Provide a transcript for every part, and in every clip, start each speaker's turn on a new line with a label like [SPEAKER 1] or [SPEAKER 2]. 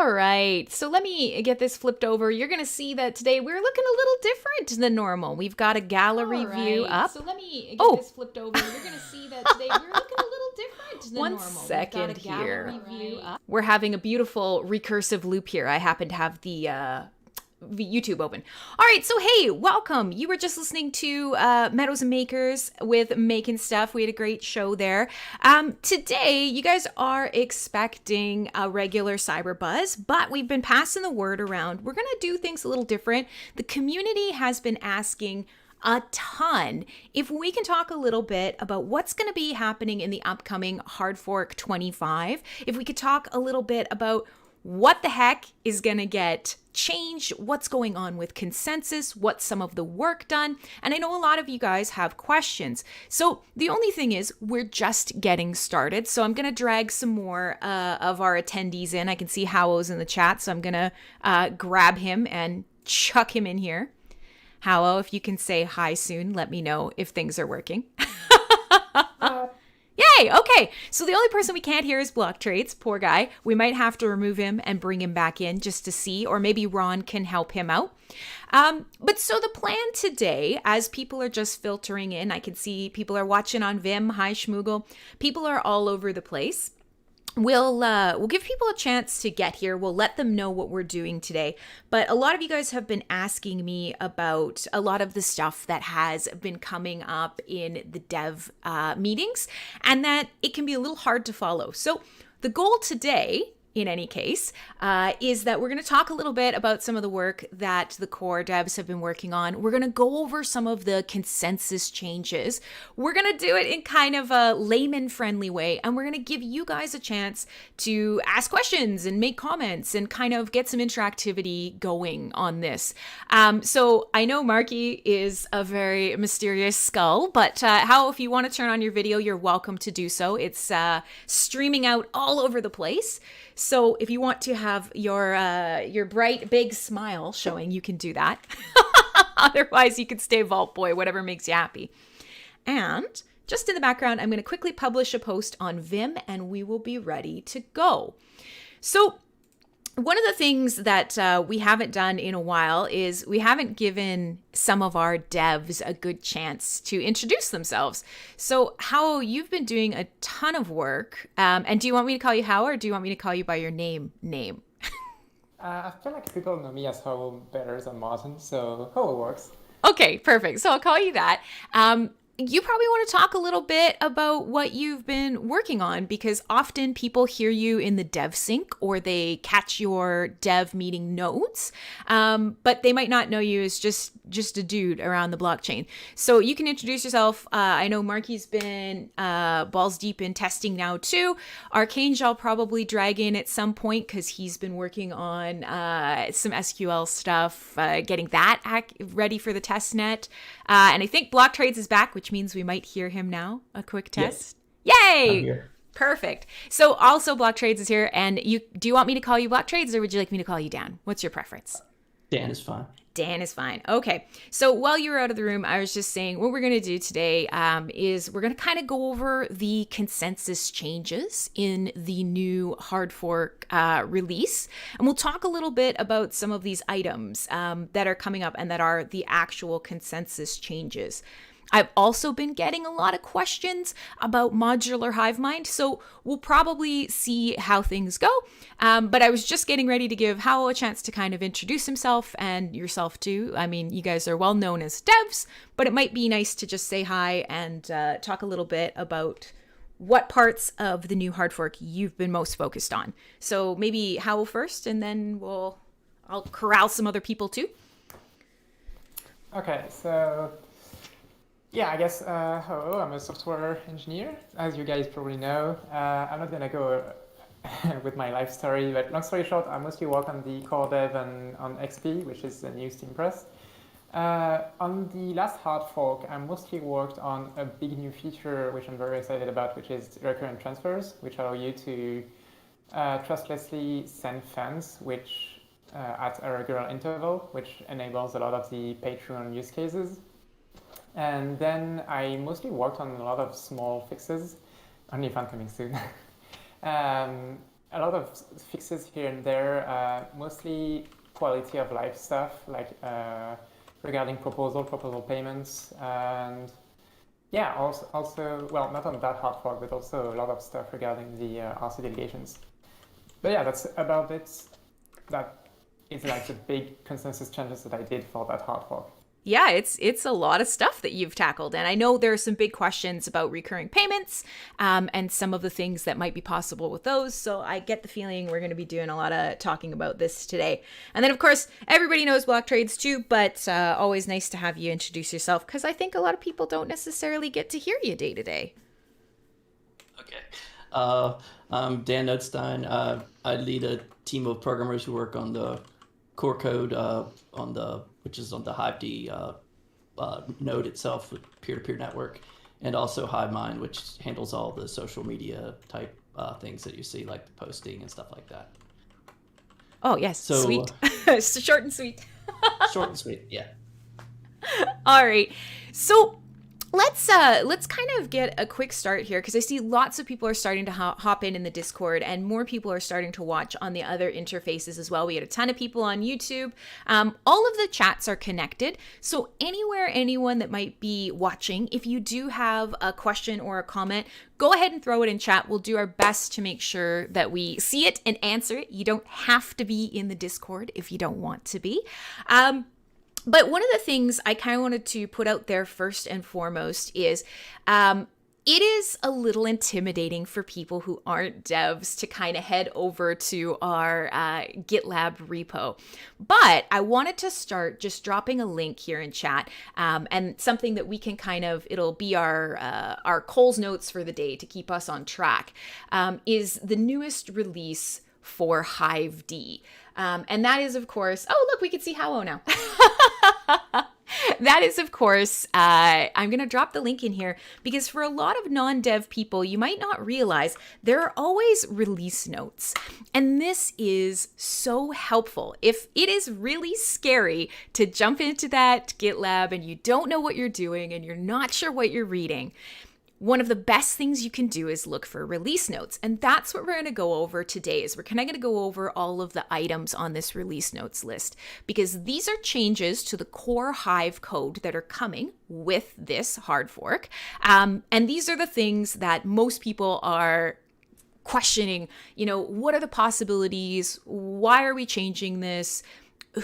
[SPEAKER 1] All right, so let me get this flipped over. You're going to see that today we're looking a little different than normal. We've got a gallery view up.
[SPEAKER 2] So let me get this flipped over. You're going to see that today we're looking a little different than normal.
[SPEAKER 1] 1 second here.
[SPEAKER 2] View up.
[SPEAKER 1] We're having a beautiful recursive loop here. I happen to have the YouTube open. All right, so hey, welcome. You were just listening to Meadows and Makers with Making Stuff. We had a great show there. Today, you guys are expecting a regular CyberBuzz, but we've been passing the word around. We're going to do things a little different. The community has been asking a ton if we can talk a little bit about what's going to be happening in the upcoming Hardfork 25. If we could talk a little bit about what the heck is going to get changed, what's going on with consensus, what's some of the work done. And I know a lot of you guys have questions. So the only thing is we're just getting started. So I'm going to drag some more of our attendees in. I can see Howo's in the chat. So I'm going to grab him and chuck him in here. Howo, if you can say hi soon, let me know if things are working. Yay! Okay, so the only person we can't hear is Blocktrades. Poor guy. We might have to remove him and bring him back in just to see, or maybe Ron can help him out. But so the plan today, as people are just filtering in, I can see people are watching on Vim. Hi, Schmoogle. People are all over the place. We'll give people a chance to get here. We'll let them know what we're doing today. But a lot of you guys have been asking me about a lot of the stuff that has been coming up in the dev meetings, and that it can be a little hard to follow. So the goal today, in any case, is that we're going to talk a little bit about some of the work that the core devs have been working on. We're going to go over some of the consensus changes. We're going to do it in kind of a layman-friendly way, and we're going to give you guys a chance to ask questions and make comments and kind of get some interactivity going on this. So I know Marky is a very mysterious skull, but how if you want to turn on your video, you're welcome to do so. It's streaming out all over the place. So if you want to have your bright, big smile showing, you can do that. Otherwise, you can stay Vault Boy, whatever makes you happy. And just in the background, I'm going to quickly publish a post on Vim, and we will be ready to go. So one of the things that we haven't done in a while is we haven't given some of our devs a good chance to introduce themselves. So Howo, you've been doing a ton of work. And do you want me to call you Howo, or do you want me to call you by your name?
[SPEAKER 3] I feel like people know me as Howo better than Martin, so Howo works.
[SPEAKER 1] Okay, perfect. So I'll call you that. You probably want to talk a little bit about what you've been working on, because often people hear you in the dev sync or they catch your dev meeting notes, but they might not know you as just a dude around the blockchain. So you can introduce yourself. I know Marky's been balls deep in testing now too. Arcane I'll probably drag in at some point because he's been working on some SQL stuff, getting that ready for the testnet. And I think Blocktrades is back, which means we might hear him now. A quick test.
[SPEAKER 4] Yes.
[SPEAKER 1] Yay!
[SPEAKER 4] I'm here.
[SPEAKER 1] Perfect. So also Blocktrades is here. And do you want me to call you Blocktrades, or would you like me to call you Dan? What's your preference?
[SPEAKER 4] Dan is fine.
[SPEAKER 1] Dan is fine. Okay. So while you were out of the room, I was just saying what we're going to do today is we're going to kind of go over the consensus changes in the new Hardfork release. And we'll talk a little bit about some of these items that are coming up and that are the actual consensus changes. I've also been getting a lot of questions about modular hive mind, so we'll probably see how things go. But I was just getting ready to give Howo a chance to kind of introduce himself, and yourself too. I mean, you guys are well known as devs, but it might be nice to just say hi and talk a little bit about what parts of the new Hardfork you've been most focused on. So maybe Howo first, and then I'll corral some other people too.
[SPEAKER 3] Okay, so yeah, I guess hello, I'm a software engineer. As you guys probably know, I'm not gonna go with my life story, but long story short, I mostly work on the core dev and on XP, which is the new Steam press. On the last Hardfork, I mostly worked on a big new feature, which I'm very excited about, which is Recurrent Transfers, which allow you to trustlessly send funds, which at a regular interval, which enables a lot of the Patreon use cases. And then I mostly worked on a lot of small fixes, only fun coming soon. a lot of fixes here and there, mostly quality of life stuff, like regarding proposal payments, and yeah, also well, not on that hard fork, but also a lot of stuff regarding the RC delegations. But yeah, that's about it. That is like the big consensus changes that I did for that hard fork.
[SPEAKER 1] Yeah, it's a lot of stuff that you've tackled. And I know there are some big questions about recurring payments and some of the things that might be possible with those. So I get the feeling we're going to be doing a lot of talking about this today. And then, of course, everybody knows Blocktrades too, but always nice to have you introduce yourself because I think a lot of people don't necessarily get to hear you day to day.
[SPEAKER 4] Okay. I'm Dan Notstein. I lead a team of programmers who work on the core code which is on the Hive node itself with peer-to-peer network, and also HiveMind, which handles all the social media type things that you see, like the posting and stuff like that.
[SPEAKER 1] Oh, yes. So, sweet. Short and sweet.
[SPEAKER 4] Short and sweet, yeah.
[SPEAKER 1] All right. So let's kind of get a quick start here because I see lots of people are starting to hop in the Discord and more people are starting to watch on the other interfaces as well. We had a ton of people on YouTube. All of the chats are connected. So anyone that might be watching, if you do have a question or a comment, go ahead and throw it in chat. We'll do our best to make sure that we see it and answer it. You don't have to be in the Discord if you don't want to be. But one of the things I kind of wanted to put out there first and foremost is it is a little intimidating for people who aren't devs to kind of head over to our GitLab repo. But I wanted to start just dropping a link here in chat and something that we can it'll be our Coles notes for the day to keep us on track, is the newest release for Hive D. And that is, of course, oh, look, we can see Howo now. That is, of course, I'm going to drop the link in here because for a lot of non-dev people, you might not realize there are always release notes. And this is so helpful. If it is really scary to jump into that GitLab and you don't know what you're doing and you're not sure what you're reading, one of the best things you can do is look for release notes. And that's what we're going to go over today is we're kind of going to go over all of the items on this release notes list because these are changes to the core Hive code that are coming with this hard fork. And these are the things that most people are questioning, what are the possibilities? Why are we changing this?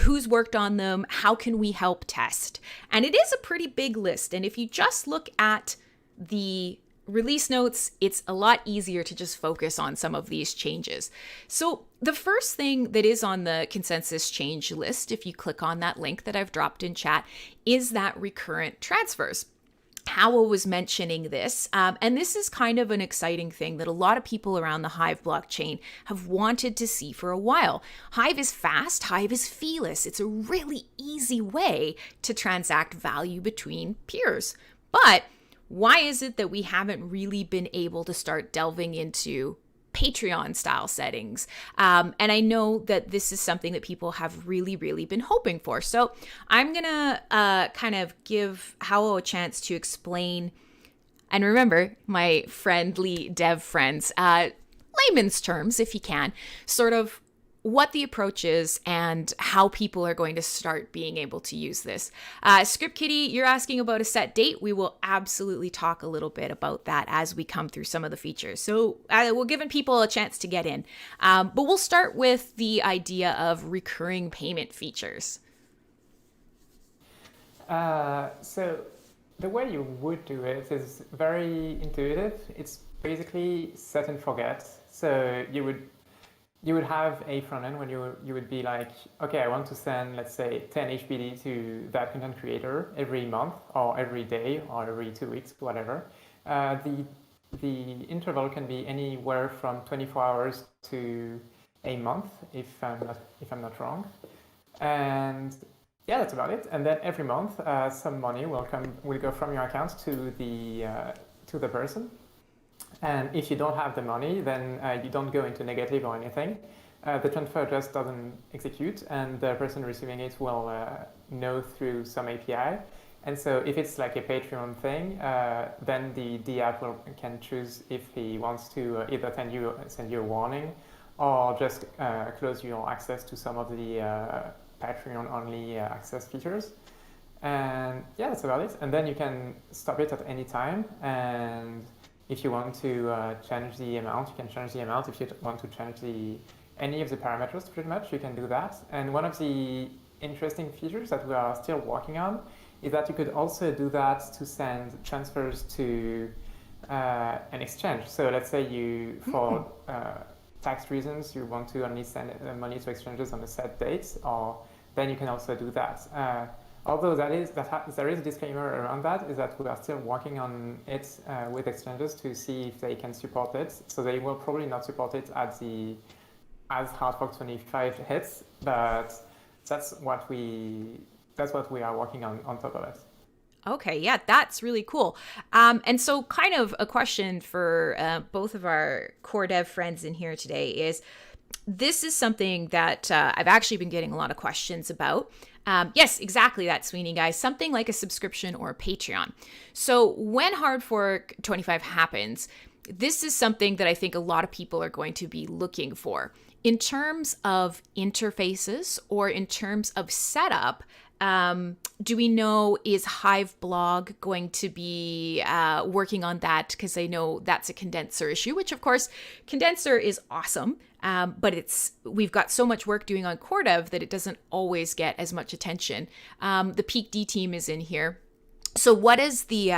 [SPEAKER 1] Who's worked on them? How can we help test? And it is a pretty big list. And if you just look at the release notes, it's a lot easier to just focus on some of these changes. So the first thing that is on the consensus change list, if you click on that link that I've dropped in chat, is that recurrent transfers. Howo was mentioning this, and this is kind of an exciting thing that a lot of people around the Hive blockchain have wanted to see for a while. Hive is fast, Hive is feeless. It's a really easy way to transact value between peers. But why is it that we haven't really been able to start delving into Patreon style settings? And I know that this is something that people have really, really been hoping for. So I'm going to kind of give Howo a chance to explain. And remember, my friendly dev friends, layman's terms, if you can, sort of what the approach is and how people are going to start being able to use this. Script Kitty, you're asking about a set date. We will absolutely talk a little bit about that as we come through some of the features. So we're giving people a chance to get in. But we'll start with the idea of recurring payment features.
[SPEAKER 3] So the way you would do it is very intuitive. It's basically set and forget. So you would have a front end when you would be like, okay, I want to send, let's say, 10 HBD to that content creator every month or every day or every 2 weeks, whatever. The interval can be anywhere from 24 hours to a month, if I'm not wrong. And yeah, that's about it. And then every month, some money will go from your account to the person. And if you don't have the money, then you don't go into negative or anything. The transfer just doesn't execute, and the person receiving it will know through some API. And so if it's like a Patreon thing, then the app can choose if he wants to either send you a warning or just close your access to some of the Patreon-only access features. And yeah, that's about it. And then you can stop it at any time. And if you want to change the amount, you can change the amount. If you want to change any of the parameters, pretty much, you can do that. And one of the interesting features that we are still working on is that you could also do that to send transfers to an exchange. So let's say you, for tax reasons, you want to only send money to exchanges on a set date, or then you can also do that. Although there is a disclaimer around that, is that we are still working on it with exchanges to see if they can support it. So they will probably not support it as Hardfork 25 hits, but that's what we are working on top of it.
[SPEAKER 1] Okay, yeah, that's really cool. And so kind of a question for both of our core dev friends in here today is, this is something that I've actually been getting a lot of questions about. Yes, exactly that, Sweeney guys, something like a subscription or a Patreon. So when Hardfork 25 happens, this is something that I think a lot of people are going to be looking for. In terms of interfaces or in terms of setup, do we know, is Hive blog going to be working on that? Because I know that's a condenser issue, which of course, condenser is awesome. But we've got so much work doing on core dev that it doesn't always get as much attention. The Peak D team is in here. So what is the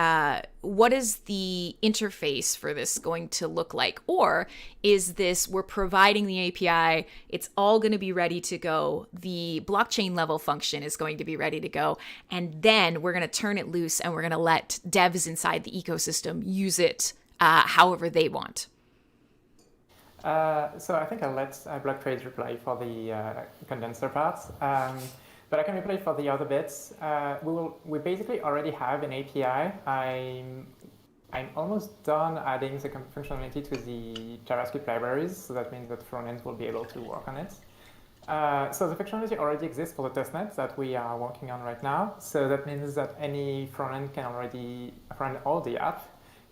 [SPEAKER 1] interface for this going to look like? Or is this, we're providing the API, it's all going to be ready to go, the blockchain level function is going to be ready to go, and then we're going to turn it loose and we're going to let devs inside the ecosystem use it however they want?
[SPEAKER 3] So I think I'll let Blocktrades reply for the condenser part. But I can reply for the other bits. We basically already have an API. I'm almost done adding the functionality to the JavaScript libraries, so that means that frontends will be able to work on it. So the functionality already exists for the testnet that we are working on right now. So that means that any front or the app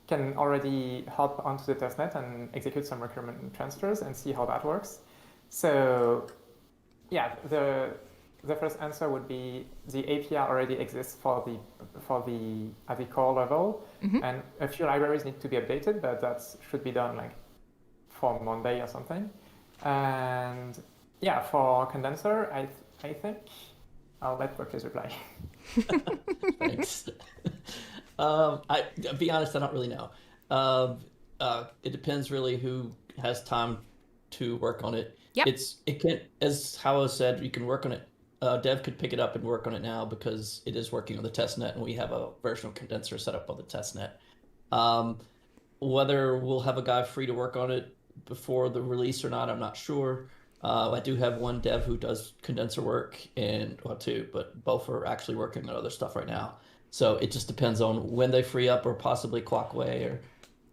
[SPEAKER 3] can already hop onto the testnet and execute some recurrent transfers and see how that works. So yeah, the first answer would be the API already exists at the core level, and a few libraries need to be updated, but that should be done like for Monday or something. And yeah, for condenser, I think I'll let Blocktrades reply.
[SPEAKER 4] Thanks. I'll be honest, I don't really know. It depends really who has time to work on it.
[SPEAKER 1] Yep.
[SPEAKER 4] It can, as Howo said, you can work on it. Dev could pick it up and work on it now because it is working on the testnet, and we have a version of condenser set up on the testnet. Whether we'll have a guy free to work on it before the release or not, I'm not sure. I do have one dev who does condenser work, and two, but both are actually working on other stuff right now. So it just depends on when they free up, or possibly Clockway, or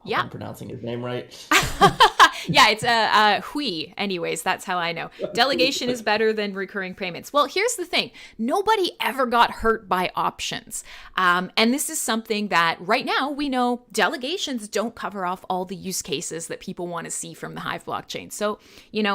[SPEAKER 4] hope I'm pronouncing his name right.
[SPEAKER 1] Yeah, it's Hui. Anyways, that's how I know. Delegation is better than recurring payments. Well, here's the thing. Nobody ever got hurt by options. And this is something that right now we know delegations don't cover off all the use cases that people want to see from the Hive blockchain. So,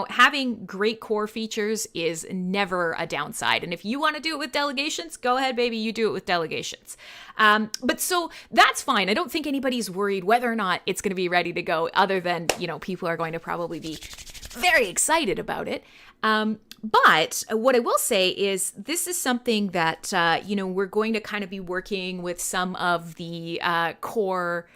[SPEAKER 1] having great core features is never a downside. And if you want to do it with delegations, go ahead, baby, you do it with delegations. But so that's fine. I don't think anybody's worried whether or not it's going to be ready to go, other than, people are going to probably be very excited about it. But what I will say is this is something that, we're going to kind of be working with some of the core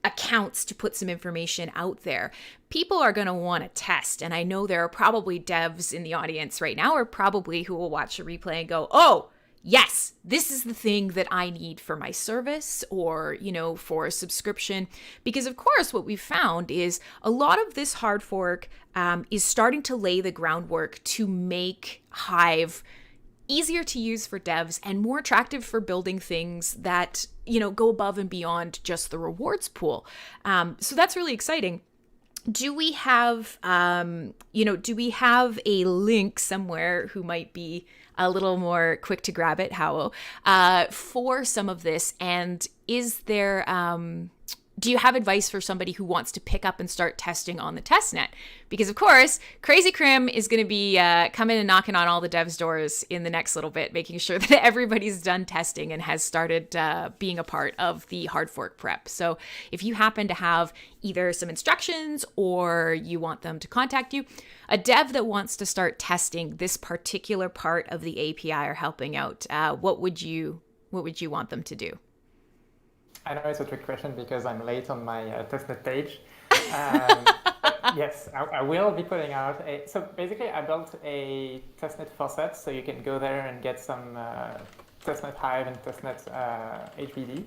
[SPEAKER 1] accounts to put some information out there. People are going to want to test. And I know there are probably devs in the audience right now, or probably who will watch the replay and go, oh, yes, this is the thing that I need for my service, or, for a subscription. Because of course, what we've found is a lot of this hard fork is starting to lay the groundwork to make Hive easier to use for devs and more attractive for building things that, go above and beyond just the rewards pool. So that's really exciting. Do we have, do we have a link somewhere who might be a little more quick to grab it, Howo, for some of this? And is there, do you have advice for somebody who wants to pick up and start testing on the testnet? Because of course, Crazy Crim is going to be coming and knocking on all the devs' doors in the next little bit, making sure that everybody's done testing and has started being a part of the Hardfork prep. So if you happen to have either some instructions or you want them to contact you, a dev that wants to start testing this particular part of the API or helping out, what would you want them to do?
[SPEAKER 3] I know it's a trick question because I'm late on my testnet page. Yes, I will be putting out so basically I built a testnet faucet, so you can go there and get some testnet Hive and testnet HBD.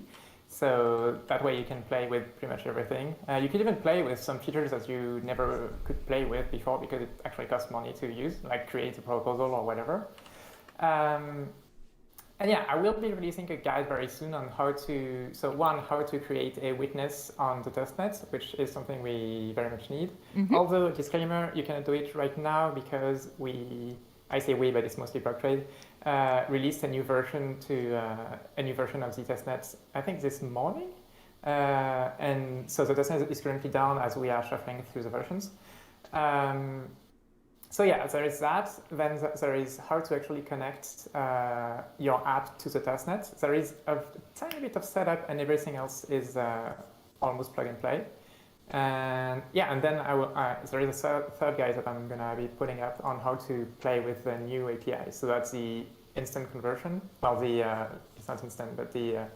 [SPEAKER 3] So that way you can play with pretty much everything. You can even play with some features that you never could play with before because it actually costs money to use, like create a proposal or whatever. And yeah, I will be releasing a guide very soon on how to create a witness on the testnet, which is something we very much need. Although, disclaimer, you cannot do it right now because I say we, but it's mostly Blocktrades, released a new version of the testnet, I think this morning. And so the testnet is currently down as we are shuffling through the versions. So yeah, there is that. Then there is how to actually connect your app to the testnet. There is a tiny bit of setup, and everything else is almost plug and play. And yeah, and then there is a third guide that I'm gonna be putting up on how to play with the new API. So that's the instant conversion. Well, it's not instant, but the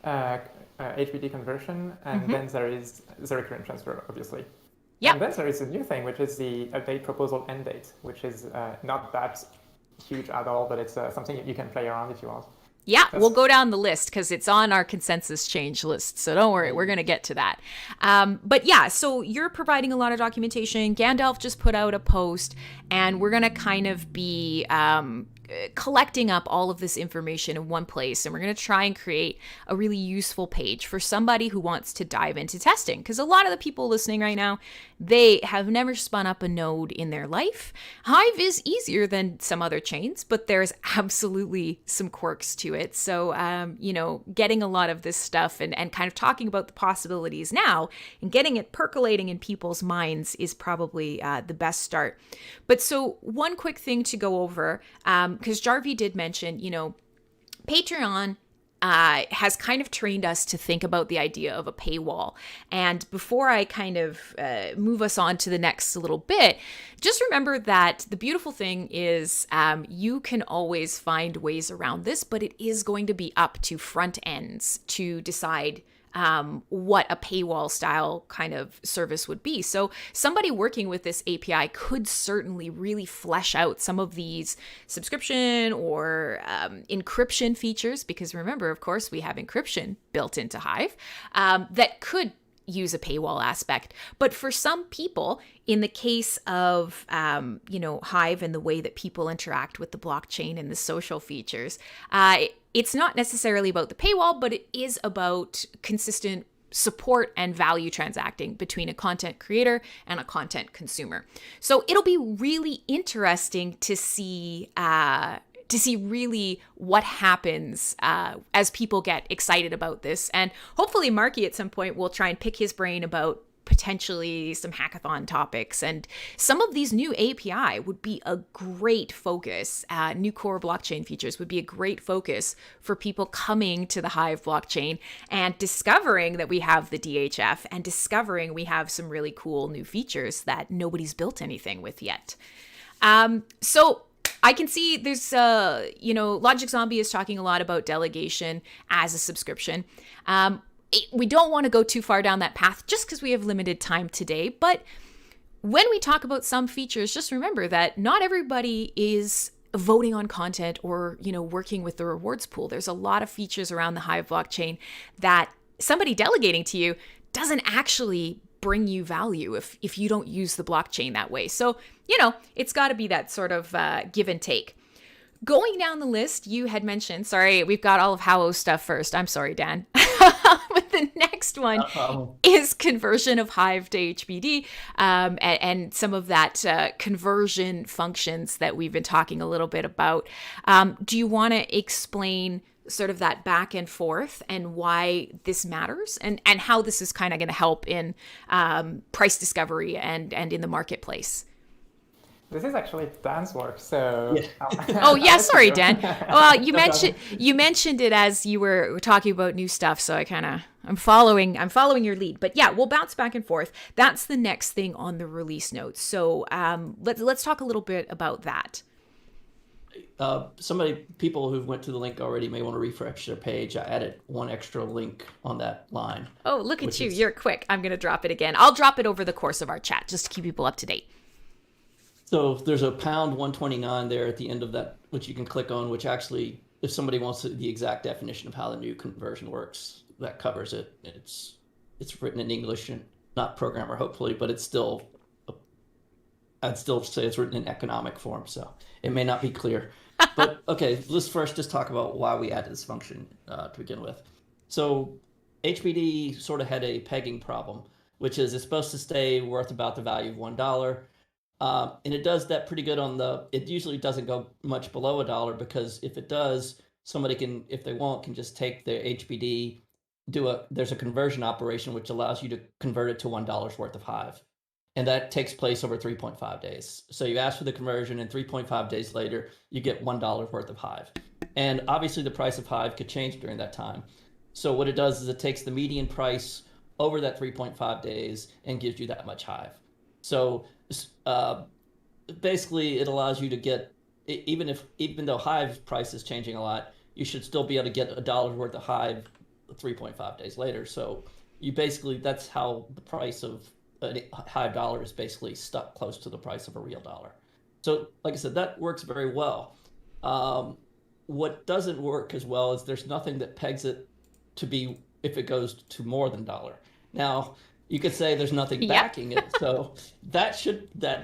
[SPEAKER 3] HBD conversion, and then there is the recurrent transfer, obviously.
[SPEAKER 1] Yep.
[SPEAKER 3] And then there is a new thing, which is the update proposal end date, which is not that huge at all, but it's something you can play around if you want.
[SPEAKER 1] Yeah, we'll go down the list because it's on our consensus change list. So don't worry, we're going to get to that. But yeah, so you're providing a lot of documentation. Gandalf just put out a post, and we're going to kind of be collecting up all of this information in one place, and we're going to try and create a really useful page for somebody who wants to dive into testing, because a lot of the people listening right now, they have never spun up a node in their life. Hive is easier than some other chains, but there's absolutely some quirks to it. So getting a lot of this stuff and kind of talking about the possibilities now and getting it percolating in people's minds is probably the best start. But so one quick thing to go over, because Jarvi did mention, Patreon has kind of trained us to think about the idea of a paywall. And before I kind of move us on to the next little bit, just remember that the beautiful thing is you can always find ways around this, but it is going to be up to front ends to decide what a paywall style kind of service would be. So somebody working with this API could certainly really flesh out some of these subscription or encryption features, because remember, of course, we have encryption built into Hive that could use a paywall aspect. But for some people, in the case of, Hive and the way that people interact with the blockchain and the social features, it's not necessarily about the paywall, but it is about consistent support and value transacting between a content creator and a content consumer. So it'll be really interesting to see really what happens as people get excited about this. And hopefully Marky at some point will try and pick his brain about potentially some hackathon topics. And some of these new API would be a great focus. New core blockchain features would be a great focus for people coming to the Hive blockchain and discovering that we have the DHF and discovering we have some really cool new features that nobody's built anything with yet. So I can see there's, Logic Zombie is talking a lot about delegation as a subscription. We don't want to go too far down that path just because we have limited time today. But when we talk about some features, just remember that not everybody is voting on content or, working with the rewards pool. There's a lot of features around the Hive blockchain that somebody delegating to you doesn't actually bring you value if you don't use the blockchain that way. So, it's got to be that sort of give and take. Going down the list, you had mentioned, sorry, we've got all of Howo stuff first. I'm sorry, Dan. But the next one is conversion of Hive to HBD and some of that conversion functions that we've been talking a little bit about. Do you want to explain sort of that back and forth and why this matters and how this is kind of going to help in price discovery and in the marketplace.
[SPEAKER 3] This is actually Dan's work, so.
[SPEAKER 4] Yeah.
[SPEAKER 1] Oh yeah, sorry, Dan. Well, you mentioned it as you were talking about new stuff, so I'm following your lead. But yeah, we'll bounce back and forth. That's the next thing on the release notes. So let's talk a little bit about that.
[SPEAKER 4] People who went to the link already may want to refresh their page. I added one extra link on that line.
[SPEAKER 1] Oh, look at you! You're quick. I'm going to drop it again. I'll drop it over the course of our chat just to keep people up to date.
[SPEAKER 4] So there's a pound 129 there at the end of that, which you can click on, which actually, if somebody wants the exact definition of how the new conversion works, that covers it. It's written in English and not programmer, hopefully, but it's still, I'd still say it's written in economic form, so it may not be clear. But okay, let's first just talk about why we added this function to begin with. So HBD sort of had a pegging problem, which is it's supposed to stay worth about the value of $1. And it does that pretty good it usually doesn't go much below $1 because if it does, somebody can, if they want, can just take their HBD, there's a conversion operation which allows you to convert it to $1 worth of Hive. And that takes place over 3.5 days. So you ask for the conversion and 3.5 days later, you get $1 worth of Hive. And obviously the price of Hive could change during that time. So what it does is it takes the median price over that 3.5 days and gives you that much Hive. So basically it allows you to get, even though Hive price is changing a lot, you should still be able to get $1 worth of Hive 3.5 days later. So that's how the price of a Hive dollar is basically stuck close to the price of a real dollar. So like I said, that works very well. What doesn't work as well is there's nothing that pegs it to be if it goes to more than $1. Now, you could say there's nothing backing it. So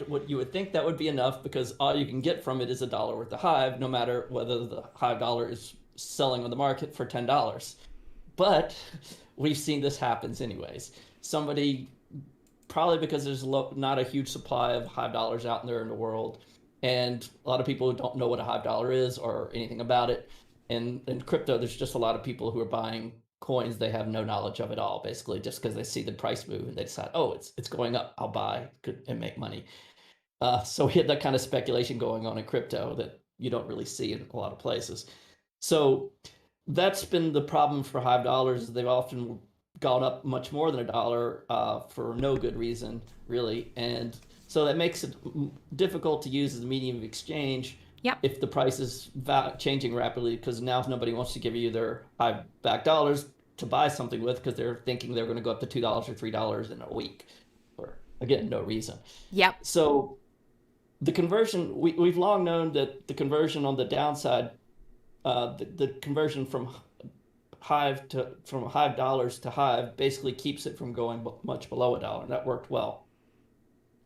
[SPEAKER 4] what you would think that would be enough because all you can get from it is $1 worth of Hive, no matter whether the Hive dollar is selling on the market for $10. But we've seen this happens anyways. Somebody, probably because there's not a huge supply of Hive dollars out there in the world, and a lot of people who don't know what a Hive dollar is or anything about it. And in crypto, there's just a lot of people who are buying coins they have no knowledge of at all, basically just because they see the price move and they decide, oh, it's going up, I'll buy and make money. So we had that kind of speculation going on in crypto that you don't really see in a lot of places. So that's been the problem for Hive dollars. They've often gone up much more than $1 for no good reason, really. And so that makes it difficult to use as a medium of exchange.
[SPEAKER 1] Yep.
[SPEAKER 4] If the price is changing rapidly, because now nobody wants to give you their Hive back dollars to buy something with because they're thinking they're going to go up to $2 or $3 in a week, or again, no reason.
[SPEAKER 1] Yep.
[SPEAKER 4] So the conversion, we've long known that the conversion on the downside, the conversion from Hive dollars to Hive basically keeps it from going much below $1. That worked well.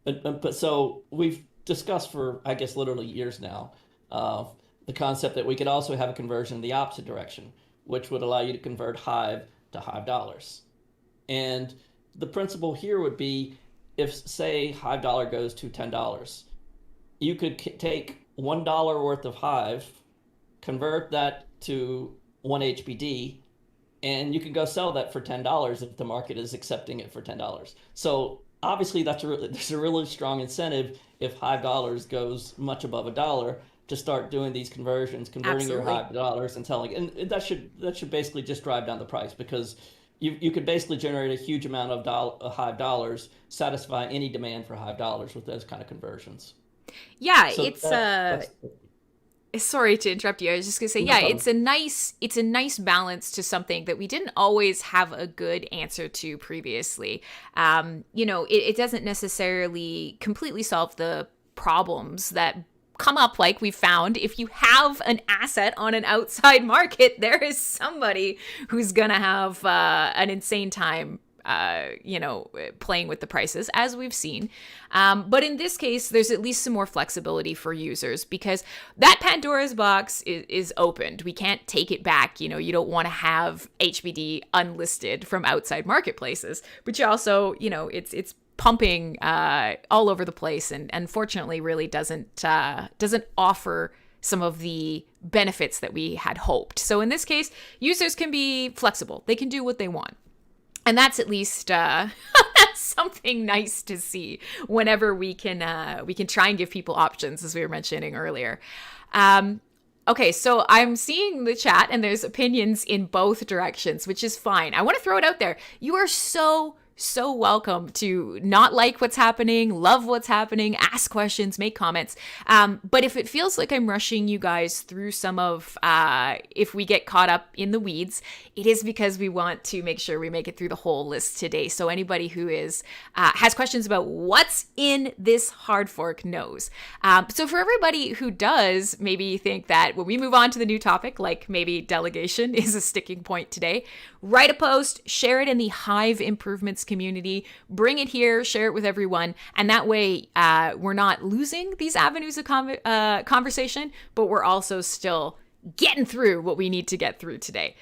[SPEAKER 4] But so we've discussed for, I guess, literally years now, the concept that we could also have a conversion in the opposite direction, which would allow you to convert Hive to Hive dollars. And the principle here would be if, say, Hive dollar goes to $10, you could take $1 worth of Hive, convert that to 1 HBD, and you can go sell that for $10 if the market is accepting it for $10. So obviously there's a really strong incentive if Hive dollars goes much above $1 to start doing these conversions, converting
[SPEAKER 1] Absolutely.
[SPEAKER 4] your Hive dollars and selling. And that should basically just drive down the price because you could basically generate a huge amount of Hive dollars, satisfy any demand for Hive dollars with those kind of conversions.
[SPEAKER 1] Yeah,
[SPEAKER 4] So that's
[SPEAKER 1] sorry to interrupt you. I was just gonna say,
[SPEAKER 4] No
[SPEAKER 1] yeah,
[SPEAKER 4] problem.
[SPEAKER 1] it's a nice balance to something that we didn't always have a good answer to previously. It doesn't necessarily completely solve the problems that come up, like we found. If you have an asset on an outside market, there is somebody who's gonna have an insane time playing with the prices, as we've seen. But in this case, there's at least some more flexibility for users because that Pandora's box is opened. We can't take it back. You don't want to have HBD unlisted from outside marketplaces, but you also, it's pumping all over the place and unfortunately really doesn't offer some of the benefits that we had hoped. So in this case, users can be flexible. They can do what they want. And that's at least something nice to see whenever we can try and give people options, as we were mentioning earlier. Okay, so I'm seeing the chat and there's opinions in both directions, which is fine. I want to throw it out there. You are so welcome to not like what's happening, love what's happening, ask questions, make comments. But if it feels like I'm rushing you guys through some of, if we get caught up in the weeds, it is because we want to make sure we make it through the whole list today. So anybody who has questions about what's in this hard fork knows. So for everybody who does maybe think that when we move on to the new topic, like maybe delegation is a sticking point today, write a post, share it in the Hive improvements community, bring it here, share it with everyone. And that way we're not losing these avenues of conversation, but we're also still getting through what we need to get through today.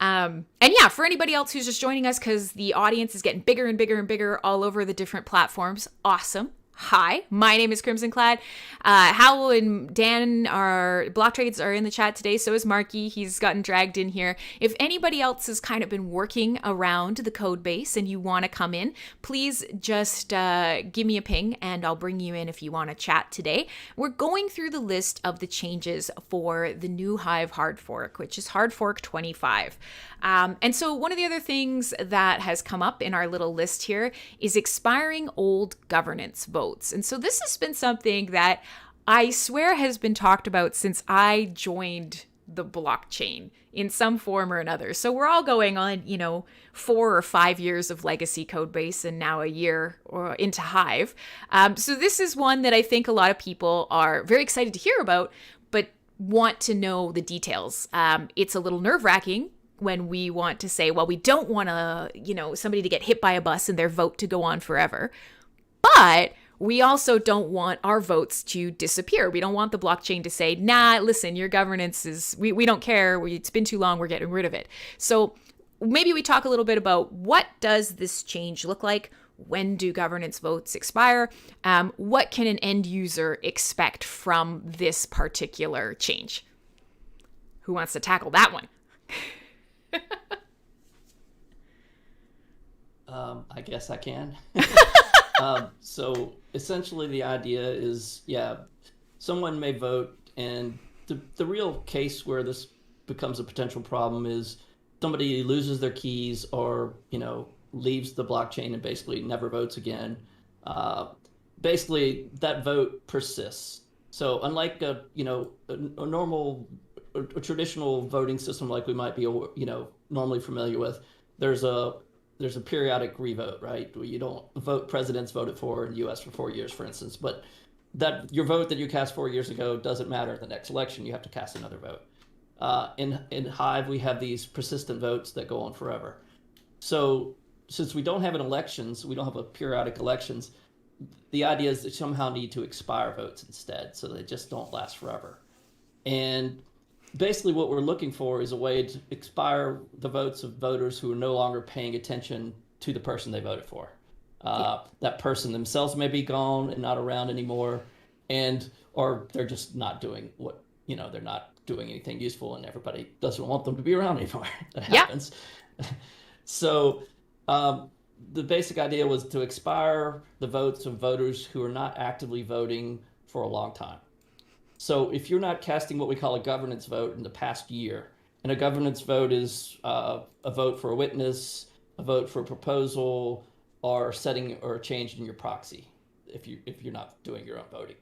[SPEAKER 1] And yeah, for anybody else who's just joining us because the audience is getting bigger and bigger and bigger all over the different platforms, awesome. Hi, my name is Crimson Clad. Howo and Dan Blocktrades are in the chat today. So is Marky. He's gotten dragged in here. If anybody else has kind of been working around the code base and you want to come in, please just give me a ping and I'll bring you in if you want to chat today. We're going through the list of the changes for the new Hive hard fork, which is hard fork 25. And so one of the other things that has come up in our little list here is expiring old governance votes. And so this has been something that I swear has been talked about since I joined the blockchain in some form or another. So we're all going on, 4 or 5 years of legacy code base and now a year or into Hive. So this is one that I think a lot of people are very excited to hear about, but want to know the details. It's a little nerve-wracking when we want to say, well, we don't want to, somebody to get hit by a bus and their vote to go on forever. But we also don't want our votes to disappear. We don't want the blockchain to say, nah, listen, your governance is, we don't care. It's been too long. We're getting rid of it. So maybe we talk a little bit about what does this change look like? When do governance votes expire? What can an end user expect from this particular change? Who wants to tackle that one?
[SPEAKER 4] I guess I can. So essentially the idea is, someone may vote, and the real case where this becomes a potential problem is somebody loses their keys or, leaves the blockchain and basically never votes again. Basically that vote persists. So unlike a normal, a traditional voting system like we might be, normally familiar with, there's a periodic revote, right? Where you don't vote presidents voted for in the U.S. for 4 years, for instance, but that your vote that you cast 4 years ago doesn't matter at the next election. You have to cast another vote. In Hive, we have these persistent votes that go on forever. So since we don't have we don't have a periodic elections, the idea is that somehow need to expire votes instead, so they just don't last forever. And basically what we're looking for is a way to expire the votes of voters who are no longer paying attention to the person they voted for. That person themselves may be gone and not around anymore, or they're just not doing they're not doing anything useful and everybody doesn't want them to be around anymore. That happens. So the basic idea was to expire the votes of voters who are not actively voting for a long time. So if you're not casting what we call a governance vote in the past year, and a governance vote is a vote for a witness, a vote for a proposal, or setting or a change in your proxy, if you're not doing your own voting.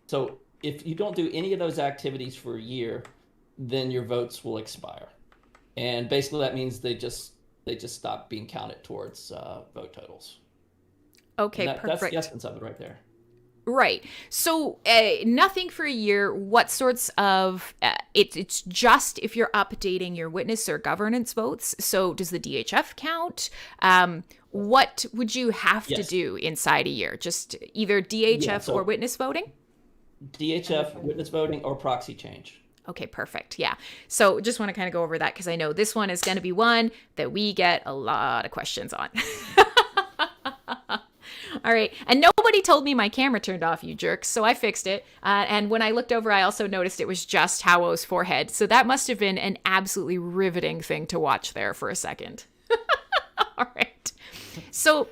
[SPEAKER 4] So if you don't do any of those activities for a year, then your votes will expire. And basically that means they just stop being counted towards vote totals.
[SPEAKER 1] Okay, perfect.
[SPEAKER 4] That's the essence of it right there.
[SPEAKER 1] Right. So nothing for a year. What sorts of, it's just if you're updating your witness or governance votes. So does the DHF count? What would you have to do inside a year? Just either DHF or witness voting?
[SPEAKER 4] DHF, witness voting, or proxy change.
[SPEAKER 1] Okay, perfect. Yeah. So just want to kind of go over that because I know this one is going to be one that we get a lot of questions on. All right. And nobody nobody told me my camera turned off, you jerks, so I fixed it. And when I looked over, I also noticed it was just Howo's forehead. So that must have been an absolutely riveting thing to watch there for a second. All right. So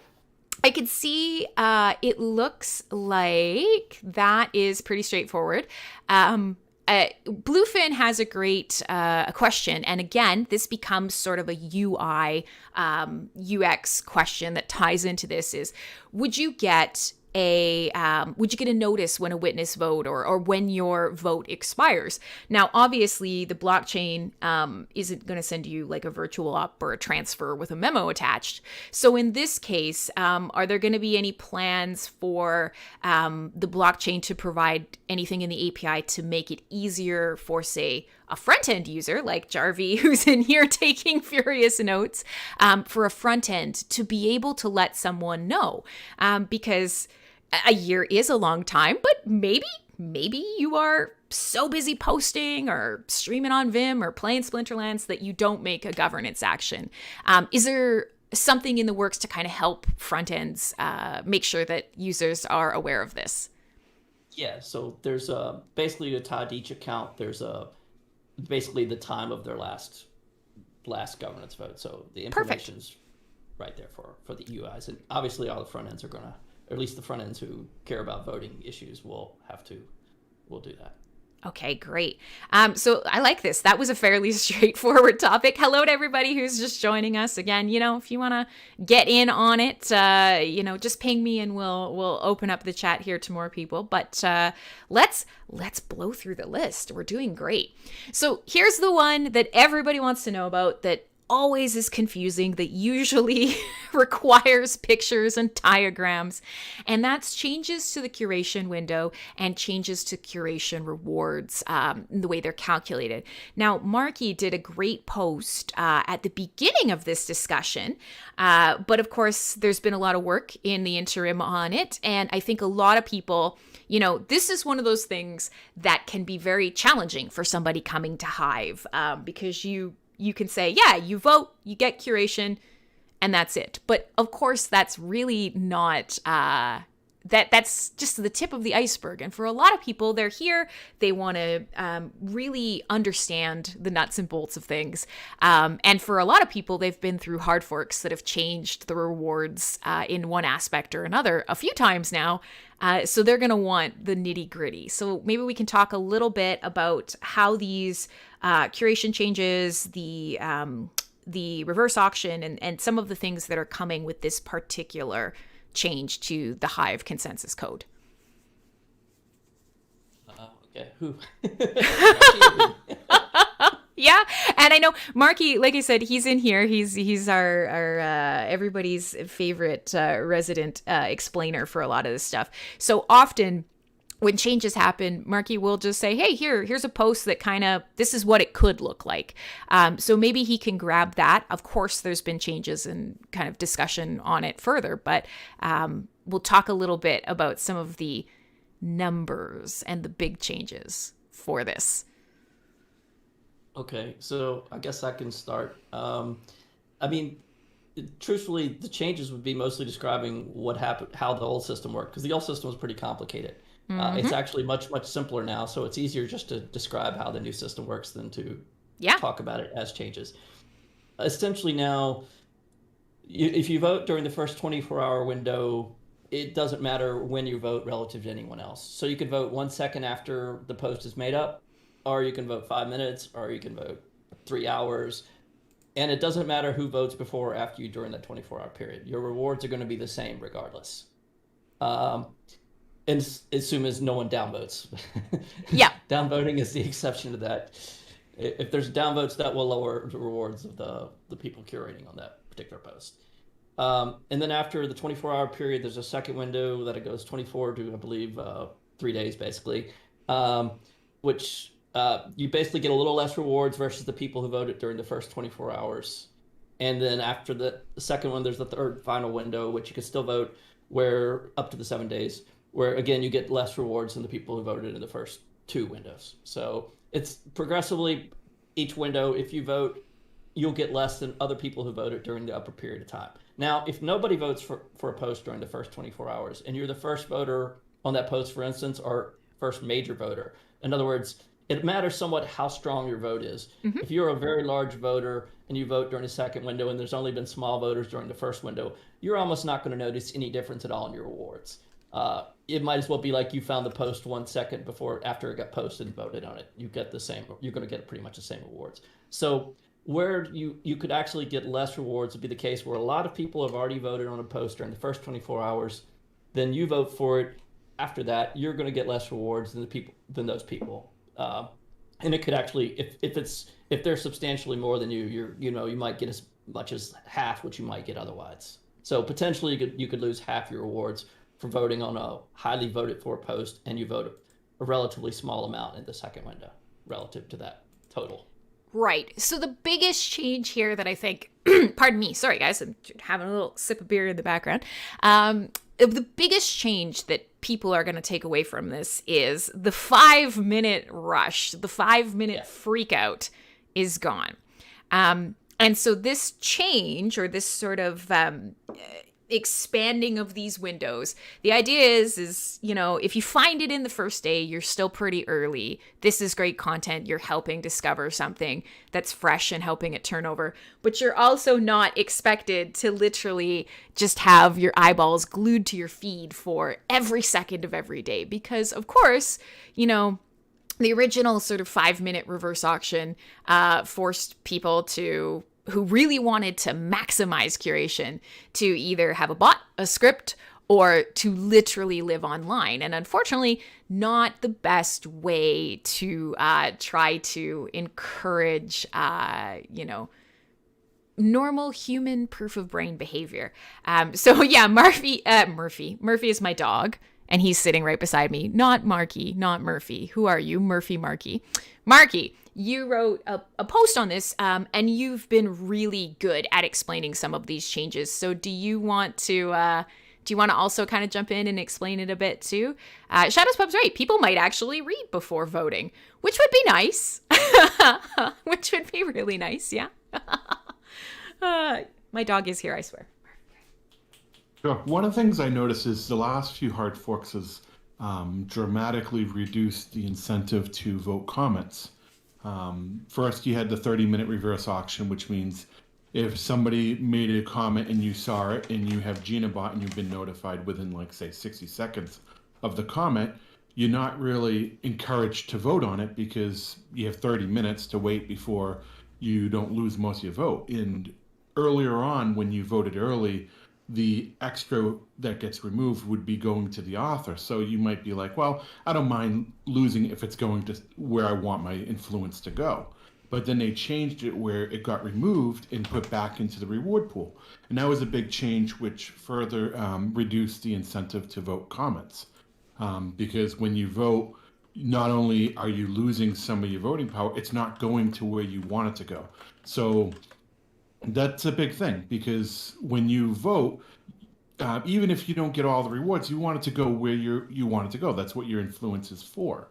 [SPEAKER 1] I could see it looks like that is pretty straightforward. Bluefin has a great question. And again, this becomes sort of a UI, UX question that ties into this is, would you get a notice when a witness vote or when your vote expires? Now, obviously, the blockchain isn't going to send you like a virtual up or a transfer with a memo attached. So in this case, are there going to be any plans for the blockchain to provide anything in the API to make it easier for, say, a front-end user like Jarvie, who's in here taking furious notes, for a front end to be able to let someone know? Because a year is a long time, but maybe you are so busy posting or streaming on Vim or playing Splinterlands that you don't make a governance action. Is there something in the works to kind of help front ends make sure that users are aware of this?
[SPEAKER 4] Yeah, so there's basically tied to each account. There's basically the time of their last governance vote. So the information's right there for the UIs, and obviously all the front ends are gonna, or at least the front ends who care about voting issues will do that.
[SPEAKER 1] Okay, great. So I like this. That was a fairly straightforward topic. Hello to everybody who's just joining us. Again, if you want to get in on it, just ping me and we'll open up the chat here to more people. But let's blow through the list. We're doing great. So here's the one that everybody wants to know about, that always is confusing, that usually requires pictures and diagrams, and that's changes to the curation window and changes to curation rewards, the way they're calculated. Now, Marky did a great post at the beginning of this discussion, but of course, there's been a lot of work in the interim on it, and I think a lot of people, this is one of those things that can be very challenging for somebody coming to Hive, because you can say, yeah, you vote, you get curation, and that's it. But of course, that's really not, that's just the tip of the iceberg. And for a lot of people, they're here, they want to really understand the nuts and bolts of things. And for a lot of people, they've been through hard forks that have changed the rewards in one aspect or another a few times now. So they're going to want the nitty gritty. So maybe we can talk a little bit about how these curation changes, the reverse auction, and some of the things that are coming with this particular change to the Hive consensus code.
[SPEAKER 4] Okay, who?
[SPEAKER 1] Yeah, and I know Marky, like I said, he's in here. He's our everybody's favorite resident explainer for a lot of this stuff. So often, when changes happen, Marky will just say, hey, here's a post that kind of, this is what it could look like. So maybe he can grab that. Of course, there's been changes and kind of discussion on it further, but we'll talk a little bit about some of the numbers and the big changes for this.
[SPEAKER 4] Okay, so I guess I can start. Truthfully, the changes would be mostly describing what happened, how the old system worked, because the old system was pretty complicated. It's actually much simpler now, so it's easier just to describe how the new system works than to talk about it as changes. Essentially now, if you vote during the first 24-hour window, it doesn't matter when you vote relative to anyone else. So you could vote 1 second after the post is made up, or you can vote 5 minutes, or you can vote 3 hours. And it doesn't matter who votes before or after you during that 24-hour period. Your rewards are going to be the same regardless. And as soon as no one downvotes.
[SPEAKER 1] Yeah.
[SPEAKER 4] Downvoting is the exception to that. If there's downvotes, that will lower the rewards of the people curating on that particular post. And then after the 24-hour period, there's a second window that it goes 24 to, I believe, 3 days, basically, which you basically get a little less rewards versus the people who voted during the first 24 hours. And then after the second one, there's the third final window, which you can still vote, where up to the 7 days, where, again, you get less rewards than the people who voted in the first 2 windows. So it's progressively, each window, if you vote, you'll get less than other people who voted during the upper period of time. Now, if nobody votes for a post during the first 24 hours, and you're the first voter on that post, for instance, or first major voter, in other words, it matters somewhat how strong your vote is. If you're a very large voter and you vote during the second window and there's only been small voters during the first window, you're almost not going to notice any difference at all in your rewards. It might as well be like you found the post 1 second after it got posted and voted on it. You get the same. You're going to get pretty much the same rewards. So where you could actually get less rewards would be the case where a lot of people have already voted on a post during the first 24 hours. Then you vote for it. After that, you're going to get less rewards than those people. And it could actually, if they're substantially more than you might get as much as half what you might get otherwise. So potentially you could lose half your rewards for voting on a highly voted for post, and you vote a relatively small amount in the second window relative to that total.
[SPEAKER 1] Right. So the biggest change here that I think, pardon me, sorry guys, I'm having a little sip of beer in the background. The biggest change that people are going to take away from this is the 5-minute rush, the 5-minute freak out is gone. And so this change, or this sort of expanding of these windows, the idea is if you find it in the first day, you're still pretty early. This is great content. You're helping discover something that's fresh and helping it turn over. But you're also not expected to literally just have your eyeballs glued to your feed for every second of every day. Because, of course, the original sort of 5-minute reverse auction forced people who really wanted to maximize curation to either have a bot, a script, or to literally live online. And unfortunately, not the best way to try to encourage, normal human proof of brain behavior. Murphy is my dog, and he's sitting right beside me. Not Marky, not Murphy. Who are you? Murphy, Marky. Marky, you wrote a post on this, and you've been really good at explaining some of these changes. So do you want to also kind of jump in and explain it a bit too? Shadows Pub's right. People might actually read before voting, which would be nice. Which would be really nice, yeah. My dog is here, I swear.
[SPEAKER 5] Sure. One of the things I noticed is the last few hard forks has dramatically reduced the incentive to vote comments. First, you had the 30-minute reverse auction, which means if somebody made a comment and you saw it and you have GinaBot and you've been notified within, say, 60 seconds of the comment, you're not really encouraged to vote on it because you have 30 minutes to wait before you don't lose most of your vote. And earlier on, when you voted early, the extra that gets removed would be going to the author. So you might be like, well, I don't mind losing if it's going to where I want my influence to go. But then they changed it where it got removed and put back into the reward pool. And that was a big change, which further reduced the incentive to vote comments. Because when you vote, not only are you losing some of your voting power, it's not going to where you want it to go. So that's a big thing, because when you vote, even if you don't get all the rewards, you want it to go where you want it to go. That's what your influence is for.